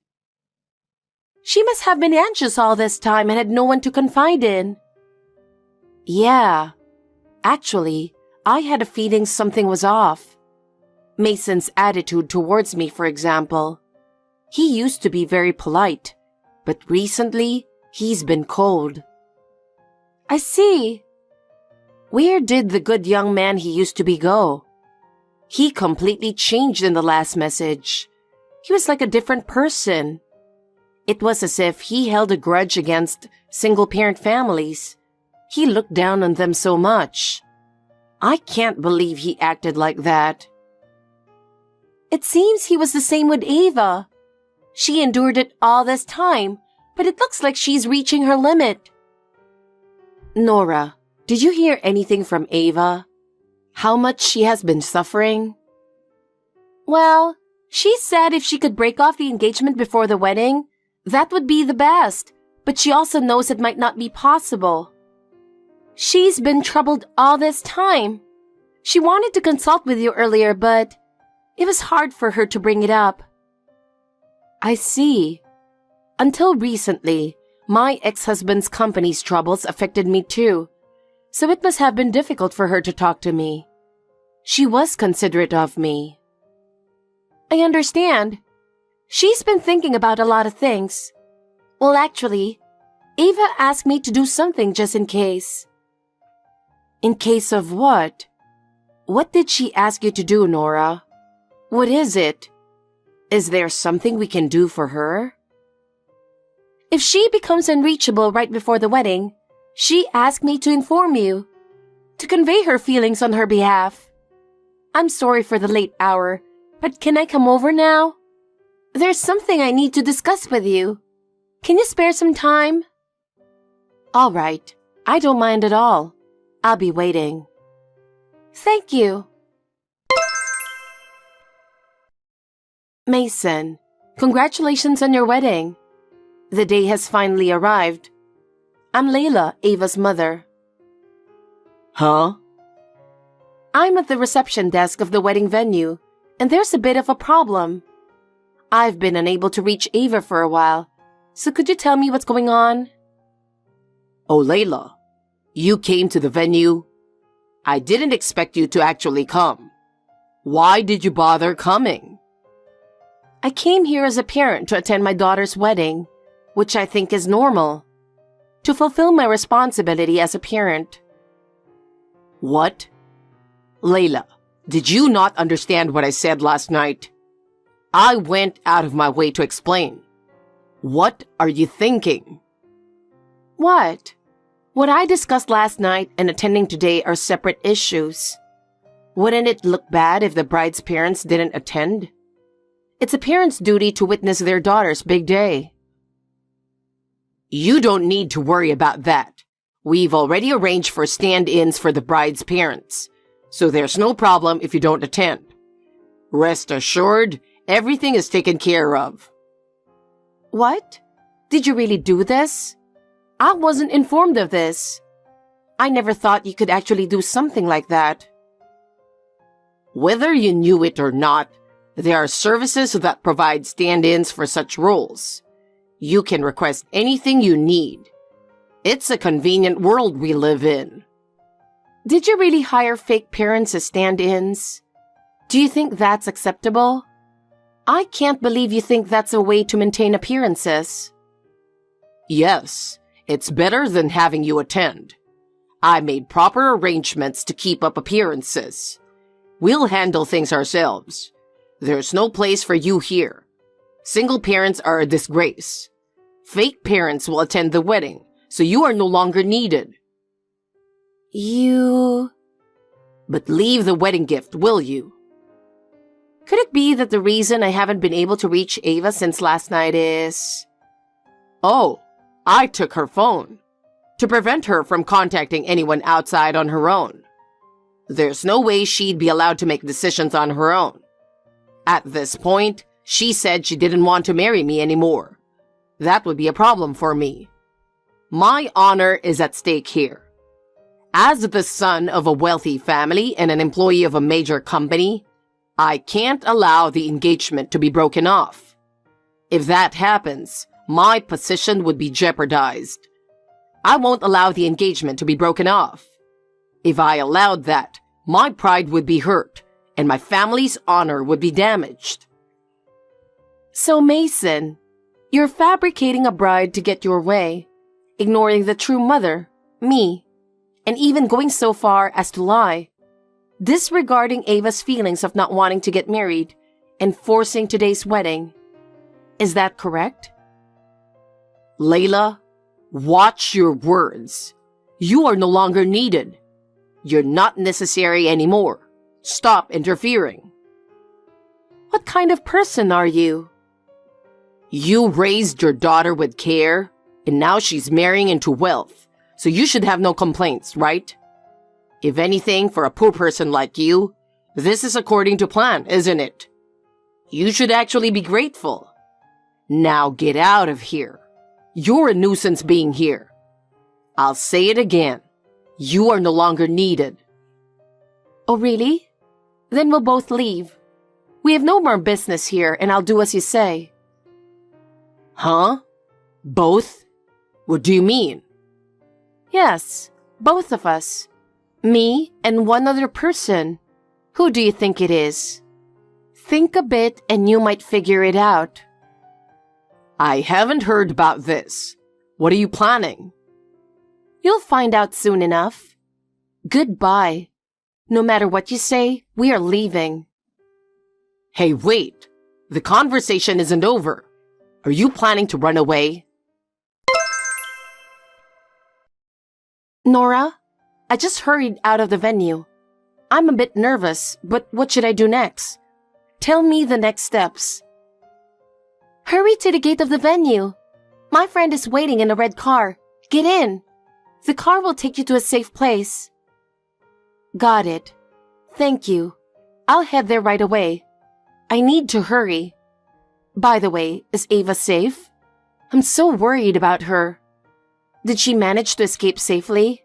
She must have been anxious all this time and had no one to confide in. Yeah. Actually, I had a feeling something was off. Mason's attitude towards me, for example. He used to be very polite, but recently, he's been cold. I see. Where did the good young man he used to be go? He completely changed in the last message. He was like a different person. It was as if he held a grudge against single-parent families. He looked down on them so much. I can't believe he acted like that. It seems he was the same with Ava. She endured it all this time, but it looks like she's reaching her limit. Nora, did you hear anything from Ava? How much she has been suffering? Well, she said if she could break off the engagement before the wedding, that would be the best, but she also knows it might not be possible. She's been troubled all this time. She wanted to consult with you earlier, but it was hard for her to bring it up. I see. Until recently, my ex-husband's company's troubles affected me too, so it must have been difficult for her to talk to me. She was considerate of me. I understand. She's been thinking about a lot of things. Well, actually, Ava asked me to do something just in case. In case of what? What did she ask you to do, Nora? What is it? Is there something we can do for her? If she becomes unreachable right before the wedding, she asked me to inform you, to convey her feelings on her behalf. I'm sorry for the late hour, but can I come over now? There's something I need to discuss with you. Can you spare some time? All right, I don't mind at all. I'll be waiting. Thank you. Mason, congratulations on your wedding. The day has finally arrived. I'm Layla, Ava's mother. Huh? I'm at the reception desk of the wedding venue, and there's a bit of a problem. I've been unable to reach Ava for a while, so could you tell me what's going on? Oh, Layla, you came to the venue. I didn't expect you to actually come. Why did you bother coming? I came here as a parent to attend my daughter's wedding, which I think is normal. To fulfill my responsibility as a parent. What? Layla, did you not understand what I said last night? I went out of my way to explain. What are you thinking? What? What I discussed last night and attending today are separate issues. Wouldn't it look bad if the bride's parents didn't attend? It's a parent's duty to witness their daughter's big day. You don't need to worry about that. We've already arranged for stand-ins for the bride's parents, so there's no problem if you don't attend. Rest assured, everything is taken care of. What? Did you really do this? I wasn't informed of this. I never thought you could actually do something like that. Whether you knew it or not, there are services that provide stand-ins for such roles. You can request anything you need. It's a convenient world we live in. Did you really hire fake parents as stand-ins? Do you think that's acceptable? I can't believe you think that's a way to maintain appearances. Yes, it's better than having you attend. I made proper arrangements to keep up appearances. We'll handle things ourselves. There's no place for you here. Single parents are a disgrace. Fake parents will attend the wedding, so you are no longer needed. But leave the wedding gift, will you? Could it be that the reason I haven't been able to reach Ava since last night is... Oh, I took her phone to prevent her from contacting anyone outside on her own. There's no way she'd be allowed to make decisions on her own. At this point, she said she didn't want to marry me anymore. That would be a problem for me. My honor is at stake here. As the son of a wealthy family and an employee of a major company, I can't allow the engagement to be broken off. If that happens, my position would be jeopardized. I won't allow the engagement to be broken off. If I allowed that, my pride would be hurt, and my family's honor would be damaged. So, Mason, you're fabricating a bride to get your way, ignoring the true mother, me, and even going so far as to lie, disregarding Ava's feelings of not wanting to get married and forcing today's wedding. Is that correct? Layla, watch your words. You are no longer needed. You're not necessary anymore. Stop interfering. What kind of person are you? You raised your daughter with care, and now she's marrying into wealth, so you should have no complaints, right? If anything, for a poor person like you, this is according to plan, isn't it? You should actually be grateful. Now get out of here. You're a nuisance being here. I'll say it again. You are no longer needed. Oh, really? Then we'll both leave. We have no more business here, and I'll do as you say. Huh? Both? What do you mean? Yes, both of us. Me and one other person. Who do you think it is? Think a bit and you might figure it out. I haven't heard about this. What are you planning? You'll find out soon enough. Goodbye. No matter what you say, we are leaving. Hey, wait. The conversation isn't over. Are you planning to run away? Nora, I just hurried out of the venue. I'm a bit nervous, but what should I do next? Tell me the next steps. Hurry to the gate of the venue. My friend is waiting in a red car. Get in. The car will take you to a safe place. Got it. Thank you. I'll head there right away. I need to hurry. By the way, is Ava safe? I'm so worried about her. Did she manage to escape safely?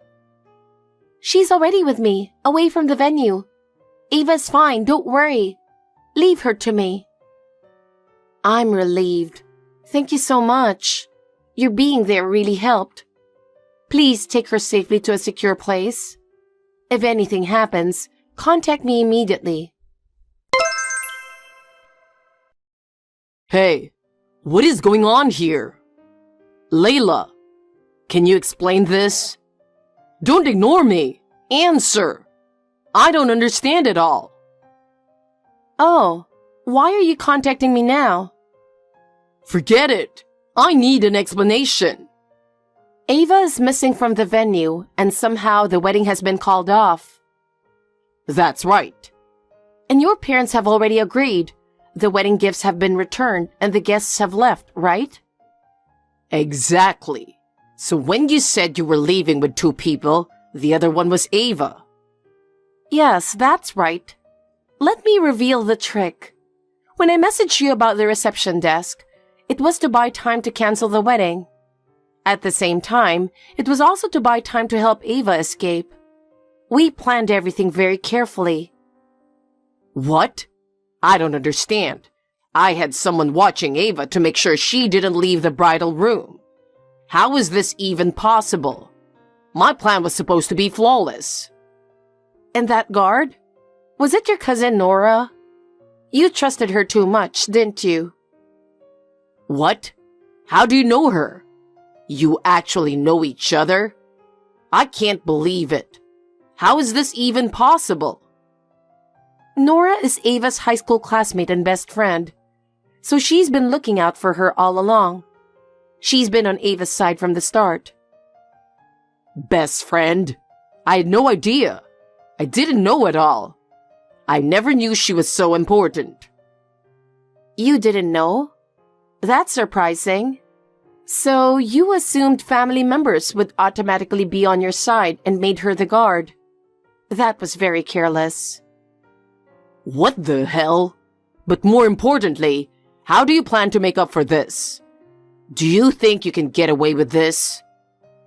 She's already with me, away from the venue. Ava's fine, don't worry. Leave her to me. I'm relieved. Thank you so much. Your being there really helped. Please take her safely to a secure place. If anything happens, contact me immediately. Hey, what is going on here? Layla, can you explain this? Don't ignore me. Answer. I don't understand it all. Oh, why are you contacting me now? Forget it. I need an explanation. Ava is missing from the venue, and somehow the wedding has been called off. That's right. And your parents have already agreed. The wedding gifts have been returned, and the guests have left, right? Exactly. So when you said you were leaving with 2 people, the other one was Ava. Yes, that's right. Let me reveal the trick. When I messaged you about the reception desk, it was to buy time to cancel the wedding. At the same time, it was also to buy time to help Ava escape. We planned everything very carefully. What? I don't understand. I had someone watching Ava to make sure she didn't leave the bridal room. How is this even possible? My plan was supposed to be flawless. And that guard? Was it your cousin Nora? You trusted her too much, didn't you? What? How do you know her? You actually know each other? I can't believe it. How is this even possible? Nora is Ava's high school classmate and best friend, so she's been looking out for her all along. She's been on Ava's side from the start. Best friend? I had no idea. I didn't know at all. I never knew she was so important. You didn't know? That's surprising. So you assumed family members would automatically be on your side and made her the guard. That was very careless. What the hell? But more importantly, how do you plan to make up for this? Do you think you can get away with this?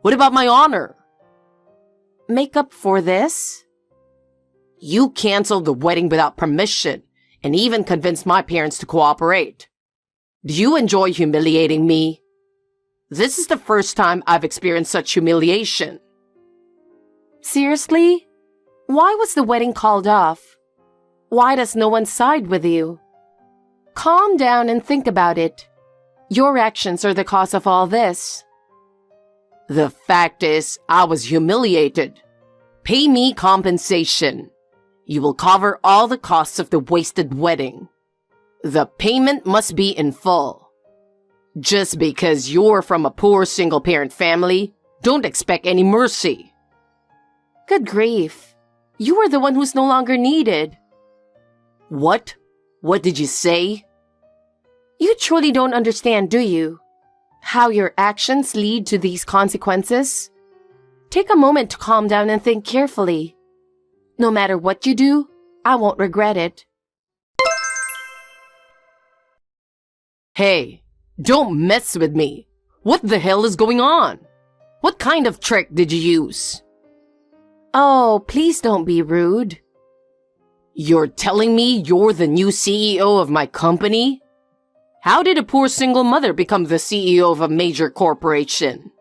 What about my honor? Make up for this? You canceled the wedding without permission and even convinced my parents to cooperate. Do you enjoy humiliating me? This is the first time I've experienced such humiliation. Seriously? Why was the wedding called off? Why does no one side with you? Calm down and think about it. Your actions are the cause of all this. The fact is, I was humiliated. Pay me compensation. You will cover all the costs of the wasted wedding. The payment must be in full. Just because you're from a poor single-parent family, don't expect any mercy. Good grief. You are the one who's no longer needed. What? What did you say? You truly don't understand, do you? How your actions lead to these consequences? Take a moment to calm down and think carefully. No matter what you do, I won't regret it. Hey, don't mess with me. What the hell is going on? What kind of trick did you use? Oh, please don't be rude. You're telling me you're the new CEO of my company? How did a poor single mother become the CEO of a major corporation?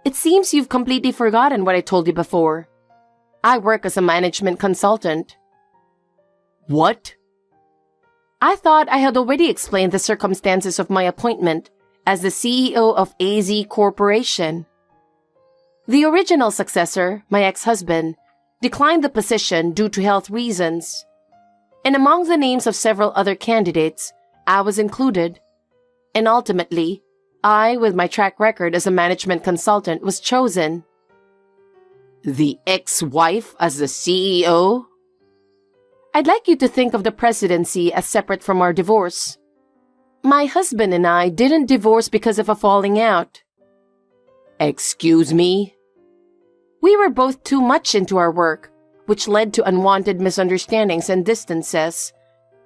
It seems you've completely forgotten what I told you before. I work as a management consultant. What? I thought I had already explained the circumstances of my appointment as the CEO of AZ Corporation. The original successor, my ex-husband, declined the position due to health reasons. And among the names of several other candidates, I was included. And ultimately, I, with my track record as a management consultant, was chosen. The ex-wife as the CEO? I'd like you to think of the presidency as separate from our divorce. My husband and I didn't divorce because of a falling out. Excuse me? We were both too much into our work, which led to unwanted misunderstandings and distances.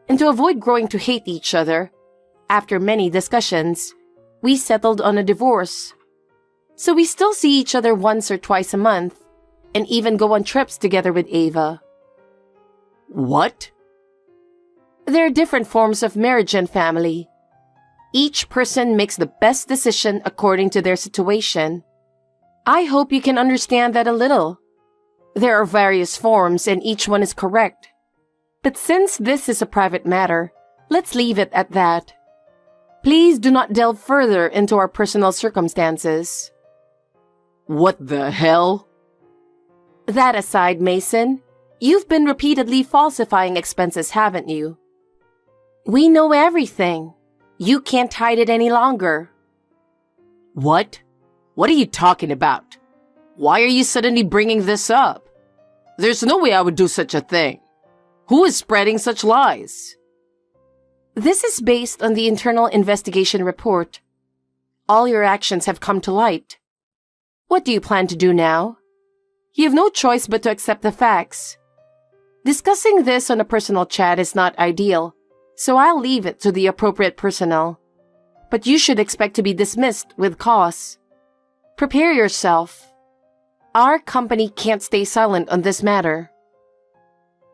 And to avoid growing to hate each other, after many discussions, we settled on a divorce. So we still see each other once or twice a month, and even go on trips together with Ava. What? There are different forms of marriage and family. Each person makes the best decision according to their situation. I hope you can understand that a little. There are various forms and each one is correct. But since this is a private matter, let's leave it at that. Please do not delve further into our personal circumstances. What the hell? That aside, Mason, you've been repeatedly falsifying expenses, haven't you? We know everything. You can't hide it any longer. What? What are you talking about? Why are you suddenly bringing this up? There's no way I would do such a thing. Who is spreading such lies? This is based on the internal investigation report. All your actions have come to light. What do you plan to do now? You have no choice but to accept the facts. Discussing this on a personal chat is not ideal, so I'll leave it to the appropriate personnel. But you should expect to be dismissed with cause. Prepare yourself. Our company can't stay silent on this matter.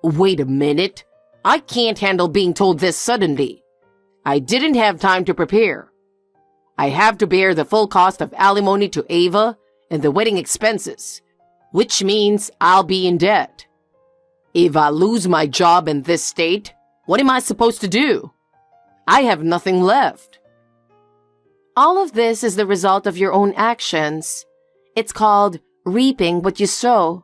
Wait a minute. I can't handle being told this suddenly. I didn't have time to prepare. I have to bear the full cost of alimony to Ava and the wedding expenses, which means I'll be in debt. If I lose my job in this state, what am I supposed to do? I have nothing left. All of this is the result of your own actions. It's called reaping what you sow.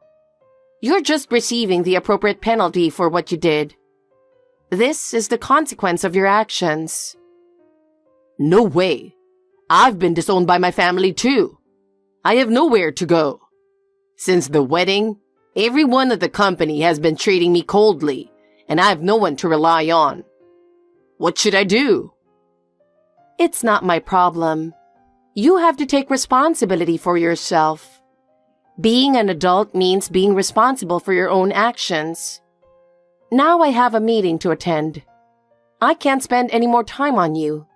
You're just receiving the appropriate penalty for what you did. This is the consequence of your actions. No way. I've been disowned by my family too. I have nowhere to go. Since the wedding, everyone at the company has been treating me coldly, and I have no one to rely on. What should I do? It's not my problem. You have to take responsibility for yourself. Being an adult means being responsible for your own actions. Now I have a meeting to attend. I can't spend any more time on you.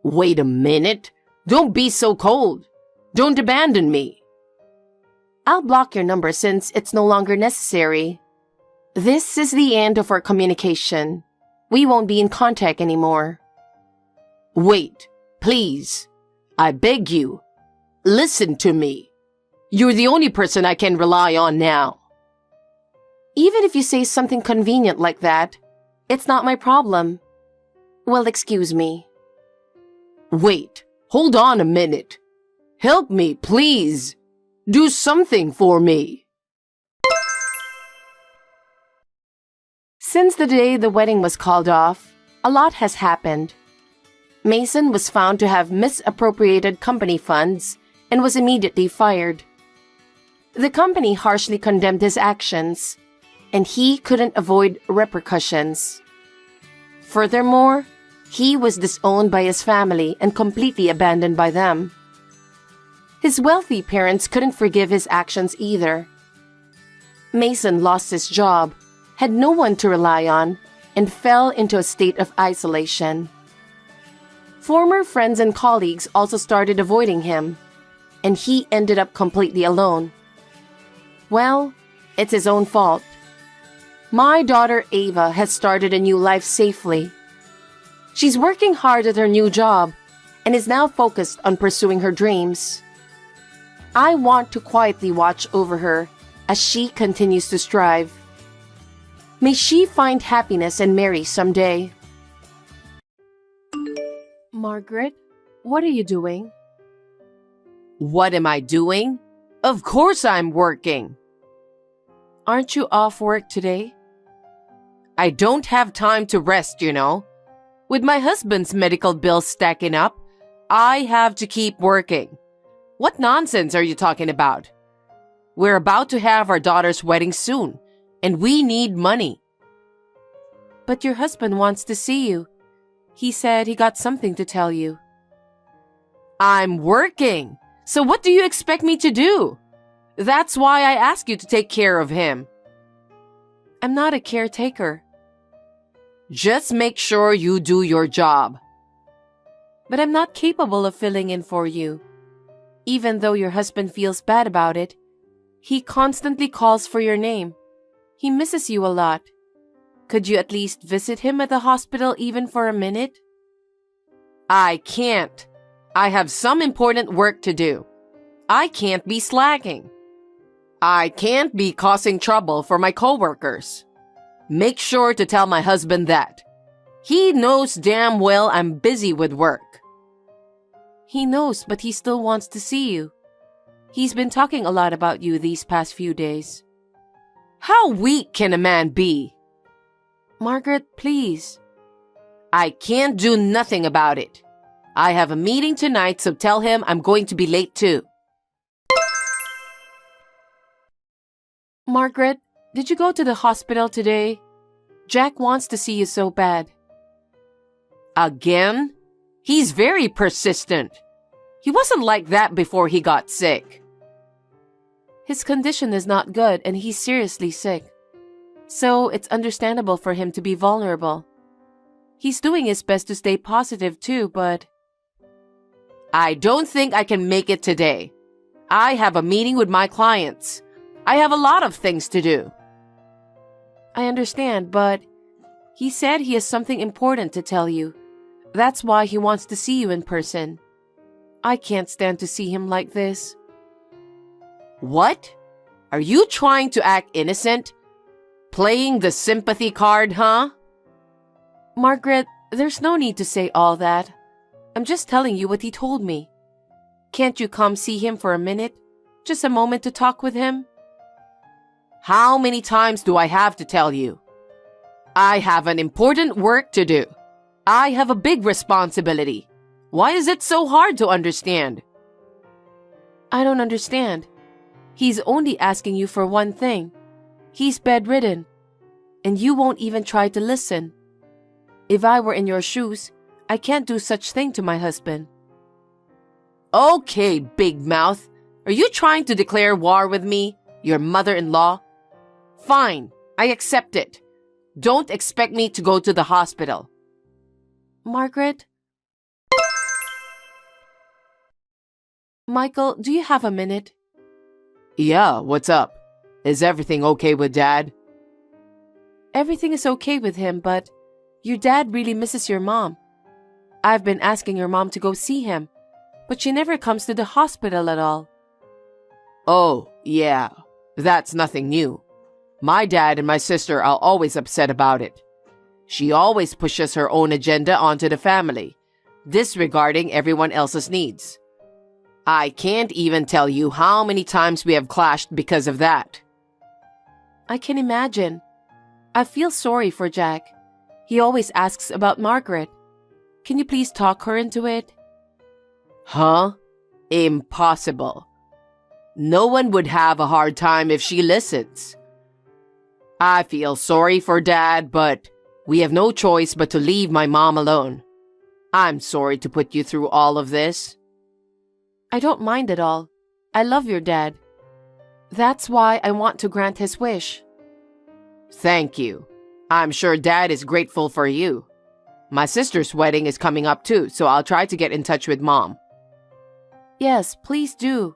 Wait a minute. Don't be so cold. Don't abandon me. I'll block your number since it's no longer necessary. This is the end of our communication. We won't be in contact anymore. Wait, please. I beg you. Listen to me. You're the only person I can rely on now. Even if you say something convenient like that, it's not my problem. Well, excuse me. Wait, hold on a minute. Help me, please. Do something for me. Since the day the wedding was called off, a lot has happened. Mason was found to have misappropriated company funds and was immediately fired. The company harshly condemned his actions, and he couldn't avoid repercussions. Furthermore, he was disowned by his family and completely abandoned by them. His wealthy parents couldn't forgive his actions either. Mason lost his job, had no one to rely on, and fell into a state of isolation. Former friends and colleagues also started avoiding him, and he ended up completely alone. Well, it's his own fault. My daughter Ava has started a new life safely. She's working hard at her new job and is now focused on pursuing her dreams. I want to quietly watch over her as she continues to strive. May she find happiness and marry someday. Margaret, what are you doing? What am I doing? Of course I'm working. Aren't you off work today? I don't have time to rest, you know. With my husband's medical bills stacking up, I have to keep working. What nonsense are you talking about? We're about to have our daughter's wedding soon, and we need money. But your husband wants to see you. He said he got something to tell you. I'm working, so what do you expect me to do? That's why I ask you to take care of him. I'm not a caretaker. Just make sure you do your job. But I'm not capable of filling in for you. Even though your husband feels bad about it, he constantly calls for your name. He misses you a lot. Could you at least visit him at the hospital even for a minute? I can't. I have some important work to do. I can't be slacking. I can't be causing trouble for my coworkers. Make sure to tell my husband that. He knows damn well I'm busy with work. He knows, but he still wants to see you. He's been talking a lot about you these past few days. How weak can a man be? Margaret, please. I can't do nothing about it. I have a meeting tonight, so tell him I'm going to be late too. Margaret, did you go to the hospital today? Jack wants to see you so bad. Again? He's very persistent. He wasn't like that before he got sick. His condition is not good and he's seriously sick. So it's understandable for him to be vulnerable. He's doing his best to stay positive too, but... I don't think I can make it today. I have a meeting with my clients. I have a lot of things to do. I understand, but he said he has something important to tell you. That's why he wants to see you in person. I can't stand to see him like this. What? Are you trying to act innocent? Playing the sympathy card, huh? Margaret, there's no need to say all that. I'm just telling you what he told me. Can't you come see him for a minute? Just a moment to talk with him? How many times do I have to tell you? I have an important work to do. I have a big responsibility. Why is it so hard to understand? I don't understand. He's only asking you for one thing. He's bedridden. And you won't even try to listen. If I were in your shoes, I can't do such thing to my husband. Okay, big mouth. Are you trying to declare war with me, your mother-in-law? Fine, I accept it. Don't expect me to go to the hospital. Margaret? Michael, do you have a minute? Yeah, what's up? Is everything okay with Dad? Everything is okay with him, but your dad really misses your mom. I've been asking your mom to go see him, but she never comes to the hospital at all. Oh, yeah. That's nothing new. My dad and my sister are always upset about it. She always pushes her own agenda onto the family, disregarding everyone else's needs. I can't even tell you how many times we have clashed because of that. I can imagine. I feel sorry for Jack. He always asks about Margaret. Can you please talk her into it? Huh? Impossible. No one would have a hard time if she listens. I feel sorry for Dad, but we have no choice but to leave my mom alone. I'm sorry to put you through all of this. I don't mind at all. I love your dad. That's why I want to grant his wish. Thank you. I'm sure Dad is grateful for you. My sister's wedding is coming up too, so I'll try to get in touch with Mom. Yes, please do.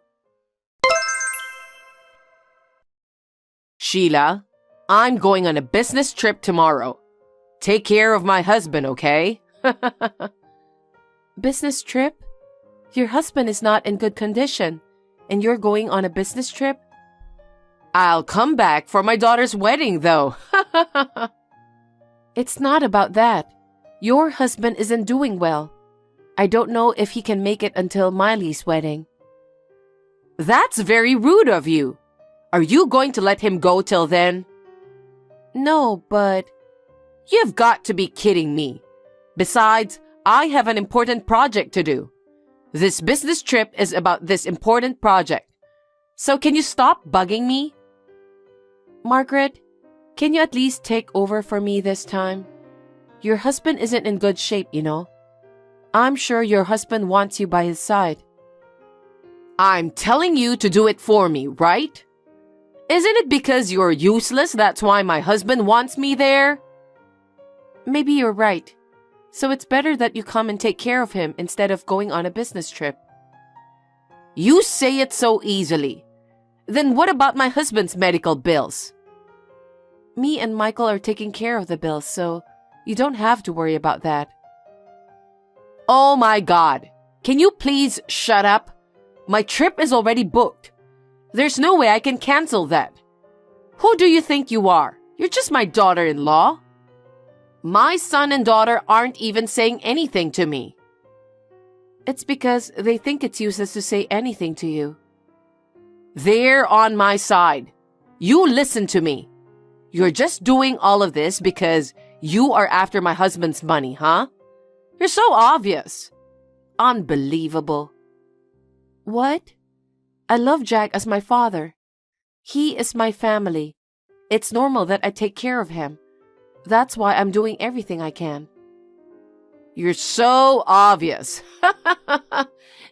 Sheila, I'm going on a business trip tomorrow. Take care of my husband, okay? Business trip? Your husband is not in good condition, and you're going on a business trip? I'll come back for my daughter's wedding, though. It's not about that. Your husband isn't doing well. I don't know if he can make it until Miley's wedding. That's very rude of you. Are you going to let him go till then? No, but... You've got to be kidding me. Besides, I have an important project to do. This business trip is about this important project. So can you stop bugging me? Margaret, can you at least take over for me this time? Your husband isn't in good shape, you know. I'm sure your husband wants you by his side. I'm telling you to do it for me, right? Isn't it because you're useless that's why my husband wants me there? Maybe you're right. So it's better that you come and take care of him instead of going on a business trip. You say it so easily. Then what about my husband's medical bills? Me and Michael are taking care of the bills, so you don't have to worry about that. Oh my God. Can you please shut up? My trip is already booked. There's no way I can cancel that. Who do you think you are? You're just my daughter-in-law. My son and daughter aren't even saying anything to me. It's because they think it's useless to say anything to you. They're on my side. You listen to me. You're just doing all of this because you are after my husband's money, huh? You're so obvious. Unbelievable. What? I love Jack as my father. He is my family. It's normal that I take care of him. That's why I'm doing everything I can. You're so obvious.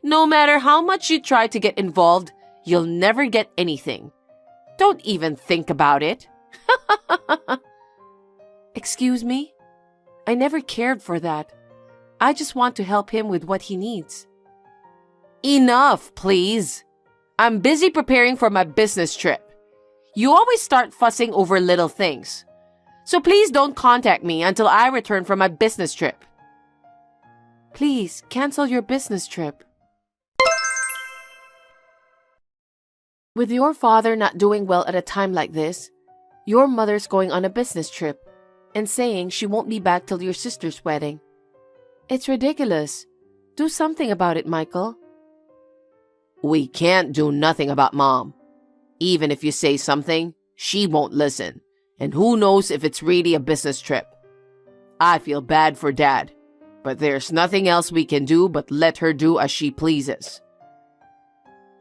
No matter how much you try to get involved, you'll never get anything. Don't even think about it. Excuse me? I never cared for that. I just want to help him with what he needs. Enough, please. I'm busy preparing for my business trip. You always start fussing over little things. So please don't contact me until I return from my business trip. Please, cancel your business trip. With your father not doing well at a time like this, your mother's going on a business trip and saying she won't be back till your sister's wedding. It's ridiculous. Do something about it, Michael. We can't do nothing about Mom. Even if you say something, she won't listen. And who knows if it's really a business trip. I feel bad for Dad, but there's nothing else we can do but let her do as she pleases.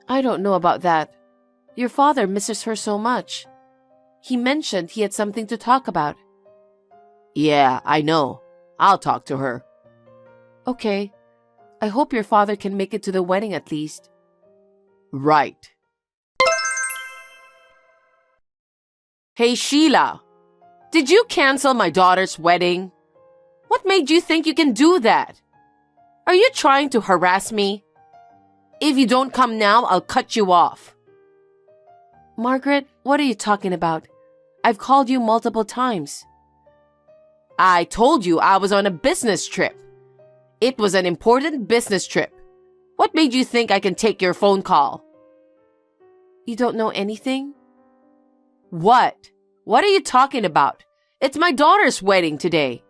I don't know about that. Your father misses her so much. He mentioned he had something to talk about. Yeah, I know. I'll talk to her. Okay. I hope your father can make it to the wedding at least. Right. Hey, Sheila. Did you cancel my daughter's wedding? What made you think you can do that? Are you trying to harass me? If you don't come now, I'll cut you off. Margaret, what are you talking about? I've called you multiple times. I told you I was on a business trip. It was an important business trip. What made you think I can take your phone call? You don't know anything? What? What are you talking about? It's my daughter's wedding today.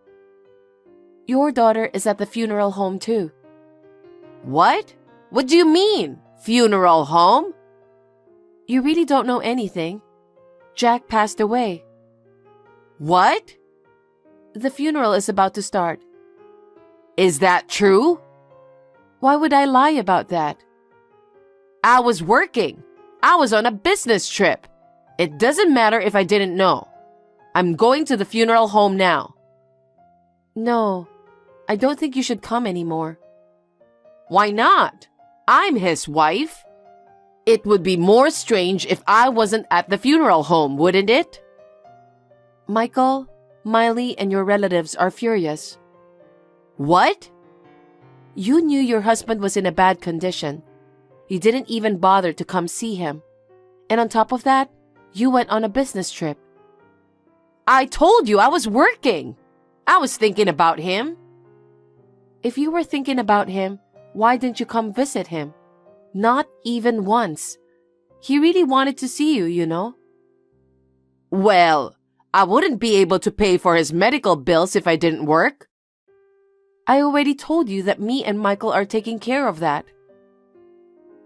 Your daughter is at the funeral home too. What? What do you mean? Funeral home? You really don't know anything. Jack passed away. What? The funeral is about to start. Is that true? Why would I lie about that? I was working. I was on a business trip. It doesn't matter if I didn't know. I'm going to the funeral home now. No, I don't think you should come anymore. Why not? I'm his wife. It would be more strange if I wasn't at the funeral home, wouldn't it? Michael, Miley, and your relatives are furious. What? You knew your husband was in a bad condition. You didn't even bother to come see him. And on top of that, you went on a business trip. I told you I was working. I was thinking about him. If you were thinking about him, why didn't you come visit him? Not even once. He really wanted to see you, you know. Well, I wouldn't be able to pay for his medical bills if I didn't work. I already told you that me and Michael are taking care of that.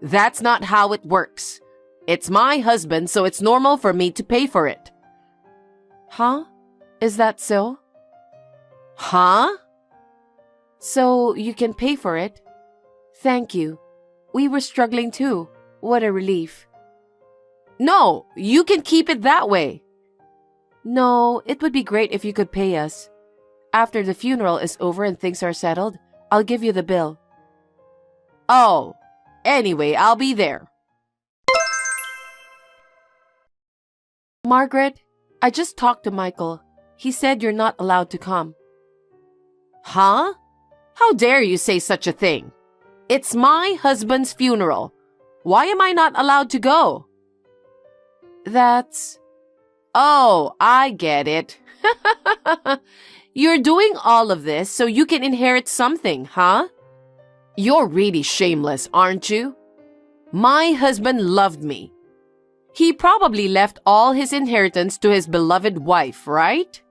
That's not how it works. It's my husband, so it's normal for me to pay for it. Huh? Is that so? Huh? So you can pay for it? Thank you. We were struggling too. What a relief. No, you can keep it that way. No, it would be great if you could pay us. After the funeral is over and things are settled, I'll give you the bill. Oh, anyway, I'll be there. Margaret, I just talked to Michael. He said you're not allowed to come. Huh? How dare you say such a thing? It's my husband's funeral. Why am I not allowed to go? That's... Oh, I get it. You're doing all of this so you can inherit something, huh? You're really shameless, aren't you? My husband loved me. He probably left all his inheritance to his beloved wife, right?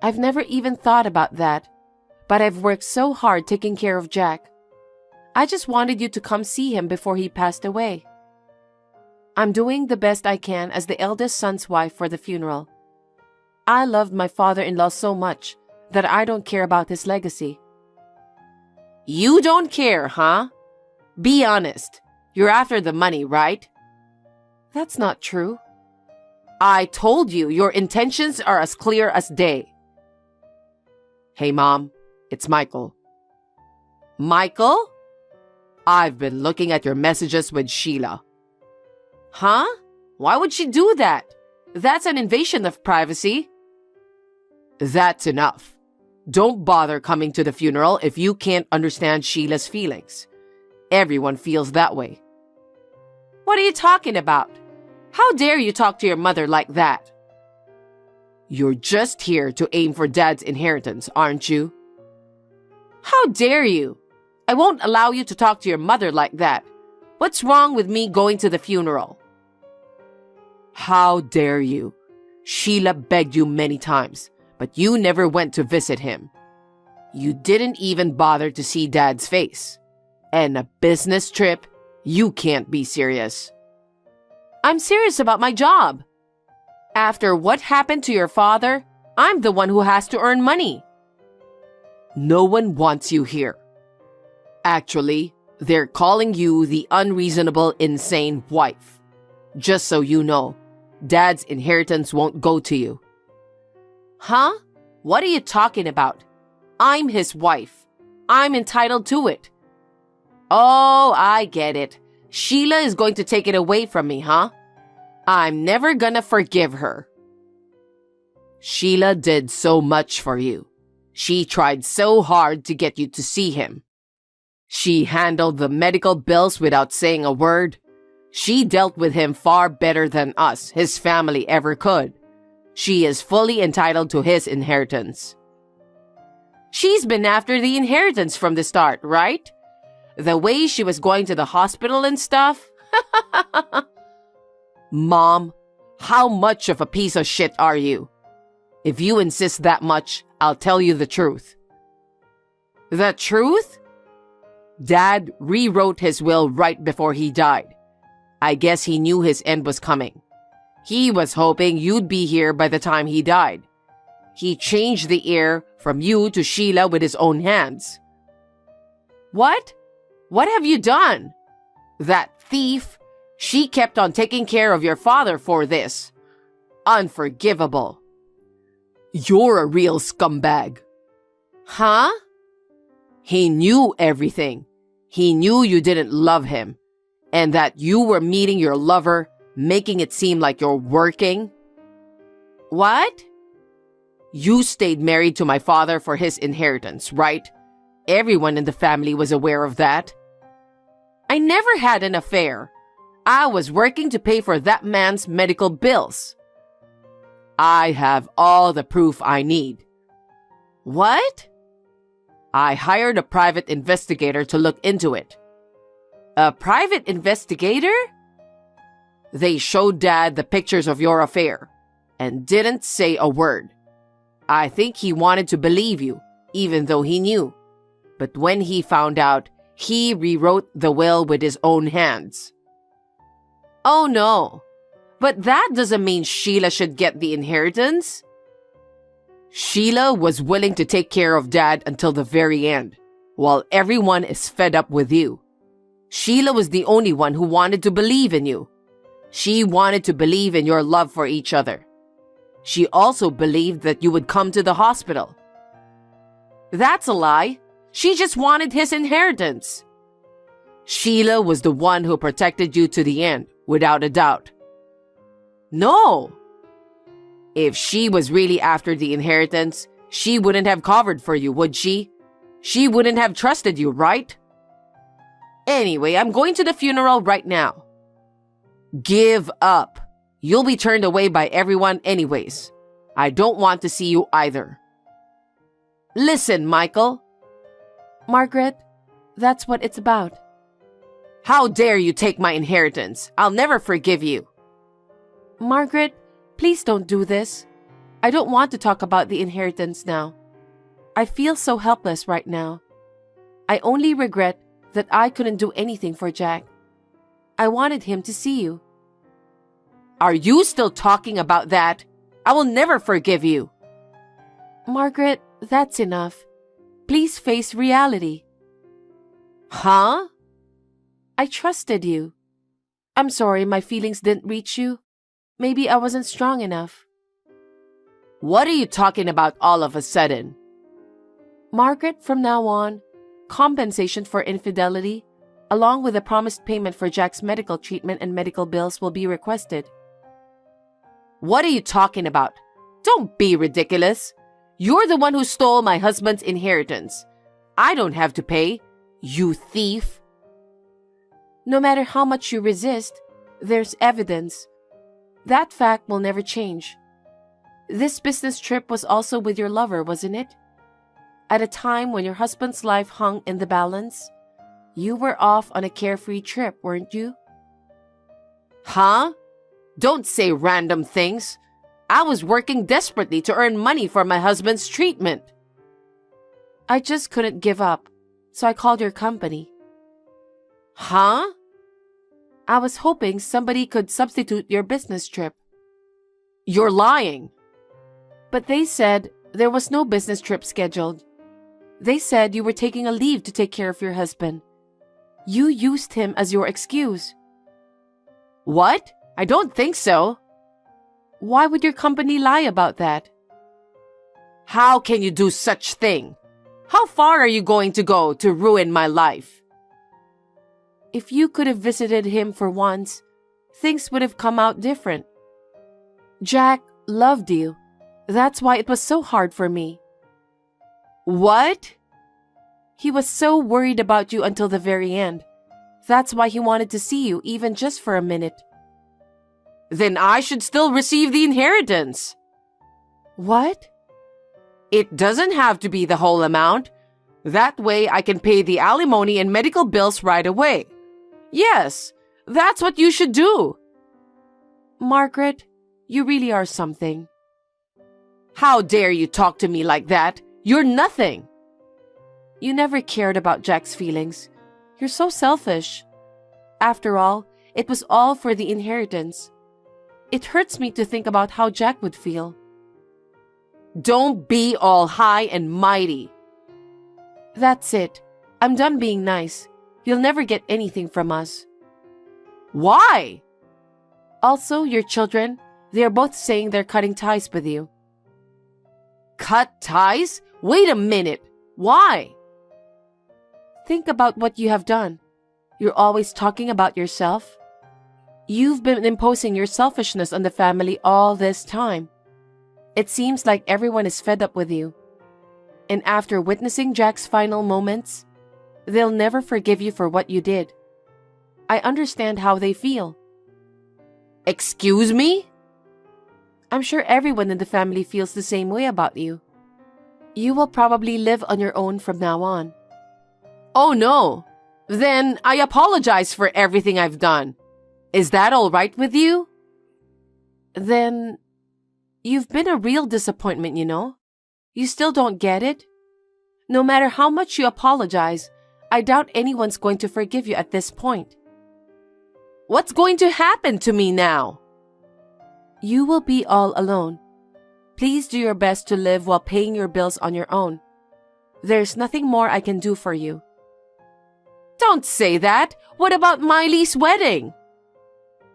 I've never even thought about that, but I've worked so hard taking care of Jack. I just wanted you to come see him before he passed away. I'm doing the best I can as the eldest son's wife for the funeral. I loved my father-in-law so much that I don't care about his legacy. You don't care, huh? Be honest. You're after the money, right? That's not true. I told you your intentions are as clear as day. Hey, Mom, it's Michael. Michael? I've been looking at your messages with Sheila. Huh? Why would she do that? That's an invasion of privacy. That's enough. Don't bother coming to the funeral if you can't understand Sheila's feelings. Everyone feels that way. What are you talking about? How dare you talk to your mother like that? You're just here to aim for Dad's inheritance, aren't you? How dare you? I won't allow you to talk to your mother like that. What's wrong with me going to the funeral? How dare you? Sheila begged you many times, but you never went to visit him. You didn't even bother to see Dad's face. And a business trip? You can't be serious. I'm serious about my job. After what happened to your father, I'm the one who has to earn money. No one wants you here. Actually, they're calling you the unreasonable, insane wife. Just so you know, Dad's inheritance won't go to you. Huh? What are you talking about? I'm his wife. I'm entitled to it. Oh, I get it. Sheila is going to take it away from me, huh? I'm never gonna forgive her. Sheila did so much for you. She tried so hard to get you to see him. She handled the medical bills without saying a word. She dealt with him far better than us, his family, ever could. She is fully entitled to his inheritance. She's been after the inheritance from the start, right? The way she was going to the hospital and stuff? Mom, how much of a piece of shit are you? If you insist that much, I'll tell you the truth. The truth? Dad rewrote his will right before he died. I guess he knew his end was coming. He was hoping you'd be here by the time he died. He changed the heir from you to Sheila with his own hands. What? What have you done? That thief, she kept on taking care of your father for this. Unforgivable. You're a real scumbag. Huh? He knew everything. He knew you didn't love him, and that you were meeting your lover, making it seem like you're working. What? You stayed married to my father for his inheritance, right? Everyone in the family was aware of that. I never had an affair. I was working to pay for that man's medical bills. I have all the proof I need. What? I hired a private investigator to look into it. A private investigator? They showed Dad the pictures of your affair and didn't say a word. I think he wanted to believe you, even though he knew. But when he found out, he rewrote the will with his own hands. Oh no, but that doesn't mean Sheila should get the inheritance. Sheila was willing to take care of Dad until the very end, while everyone is fed up with you. Sheila was the only one who wanted to believe in you. She wanted to believe in your love for each other. She also believed that you would come to the hospital. That's a lie. She just wanted his inheritance. Sheila was the one who protected you to the end, without a doubt. No. If she was really after the inheritance, she wouldn't have covered for you, would she? She wouldn't have trusted you, right? Anyway, I'm going to the funeral right now. Give up. You'll be turned away by everyone anyways. I don't want to see you either. Listen, Michael. Margaret, that's what it's about. How dare you take my inheritance? I'll never forgive you. Margaret, please don't do this. I don't want to talk about the inheritance now. I feel so helpless right now. I only regret that I couldn't do anything for Jack. I wanted him to see you. Are you still talking about that? I will never forgive you. Margaret, that's enough. Please face reality. Huh? I trusted you. I'm sorry my feelings didn't reach you. Maybe I wasn't strong enough. What are you talking about all of a sudden? Margaret, from now on, compensation for infidelity, along with a promised payment for Jack's medical treatment and medical bills, will be requested. What are you talking about? Don't be ridiculous. You're the one who stole my husband's inheritance. I don't have to pay, you thief. No matter how much you resist, there's evidence. That fact will never change. This business trip was also with your lover, wasn't it? At a time when your husband's life hung in the balance, you were off on a carefree trip, weren't you? Huh? Don't say random things. I was working desperately to earn money for my husband's treatment. I just couldn't give up, so I called your company. Huh? I was hoping somebody could substitute your business trip. You're lying. But they said there was no business trip scheduled. They said you were taking a leave to take care of your husband. You used him as your excuse. What? I don't think so. Why would your company lie about that? How can you do such thing? How far are you going to go to ruin my life? If you could have visited him for once, things would have come out different. Jack loved you. That's why it was so hard for me. What? He was so worried about you until the very end. That's why he wanted to see you, even just for a minute. Then I should still receive the inheritance. What? It doesn't have to be the whole amount. That way I can pay the alimony and medical bills right away. Yes, that's what you should do. Margaret, you really are something. How dare you talk to me like that? You're nothing. You never cared about Jack's feelings. You're so selfish. After all, it was all for the inheritance. It hurts me to think about how Jack would feel. Don't be all high and mighty. That's it. I'm done being nice. You'll never get anything from us. Why? Also, your children, they are both saying they're cutting ties with you. Cut ties? Wait a minute. Why? Think about what you have done. You're always talking about yourself. You've been imposing your selfishness on the family all this time. It seems like everyone is fed up with you. And after witnessing Jack's final moments, they'll never forgive you for what you did. I understand how they feel. Excuse me? I'm sure everyone in the family feels the same way about you. You will probably live on your own from now on. Oh no. Then I apologize for everything I've done. Is that all right with you? Then you've been a real disappointment, you know. You still don't get it? No matter how much you apologize, I doubt anyone's going to forgive you at this point. What's going to happen to me now? You will be all alone. Please do your best to live while paying your bills on your own. There's nothing more I can do for you. Don't say that. What about Miley's wedding?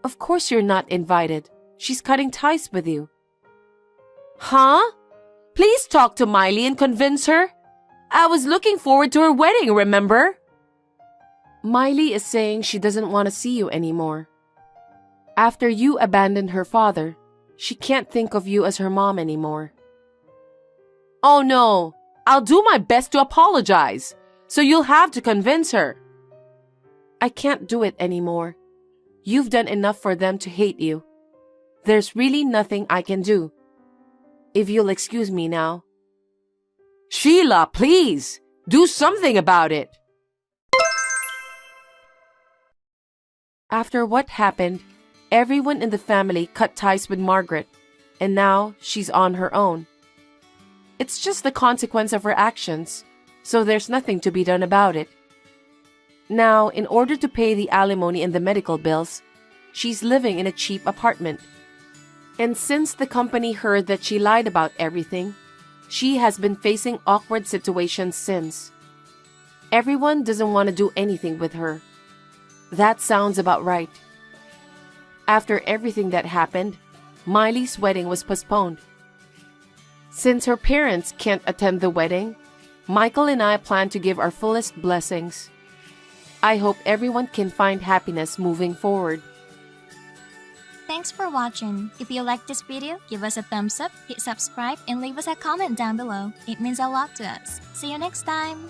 Of course you're not invited. She's cutting ties with you. Huh? Please talk to Miley and convince her. I was looking forward to her wedding, remember? Miley is saying she doesn't want to see you anymore. After you abandoned her father, she can't think of you as her mom anymore. Oh no, I'll do my best to apologize, so you'll have to convince her. I can't do it anymore. You've done enough for them to hate you. There's really nothing I can do. If you'll excuse me now. Sheila, please, do something about it. After what happened, everyone in the family cut ties with Margaret, and now she's on her own. It's just the consequence of her actions, so there's nothing to be done about it. Now, in order to pay the alimony and the medical bills, she's living in a cheap apartment. And since the company heard that she lied about everything, she has been facing awkward situations since. Everyone doesn't want to do anything with her. That sounds about right. After everything that happened, Miley's wedding was postponed. Since her parents can't attend the wedding, Michael and I plan to give our fullest blessings. I hope everyone can find happiness moving forward. Thanks for watching. If you liked this video, give us a thumbs up, hit subscribe, and leave us a comment down below. It means a lot to us. See you next time!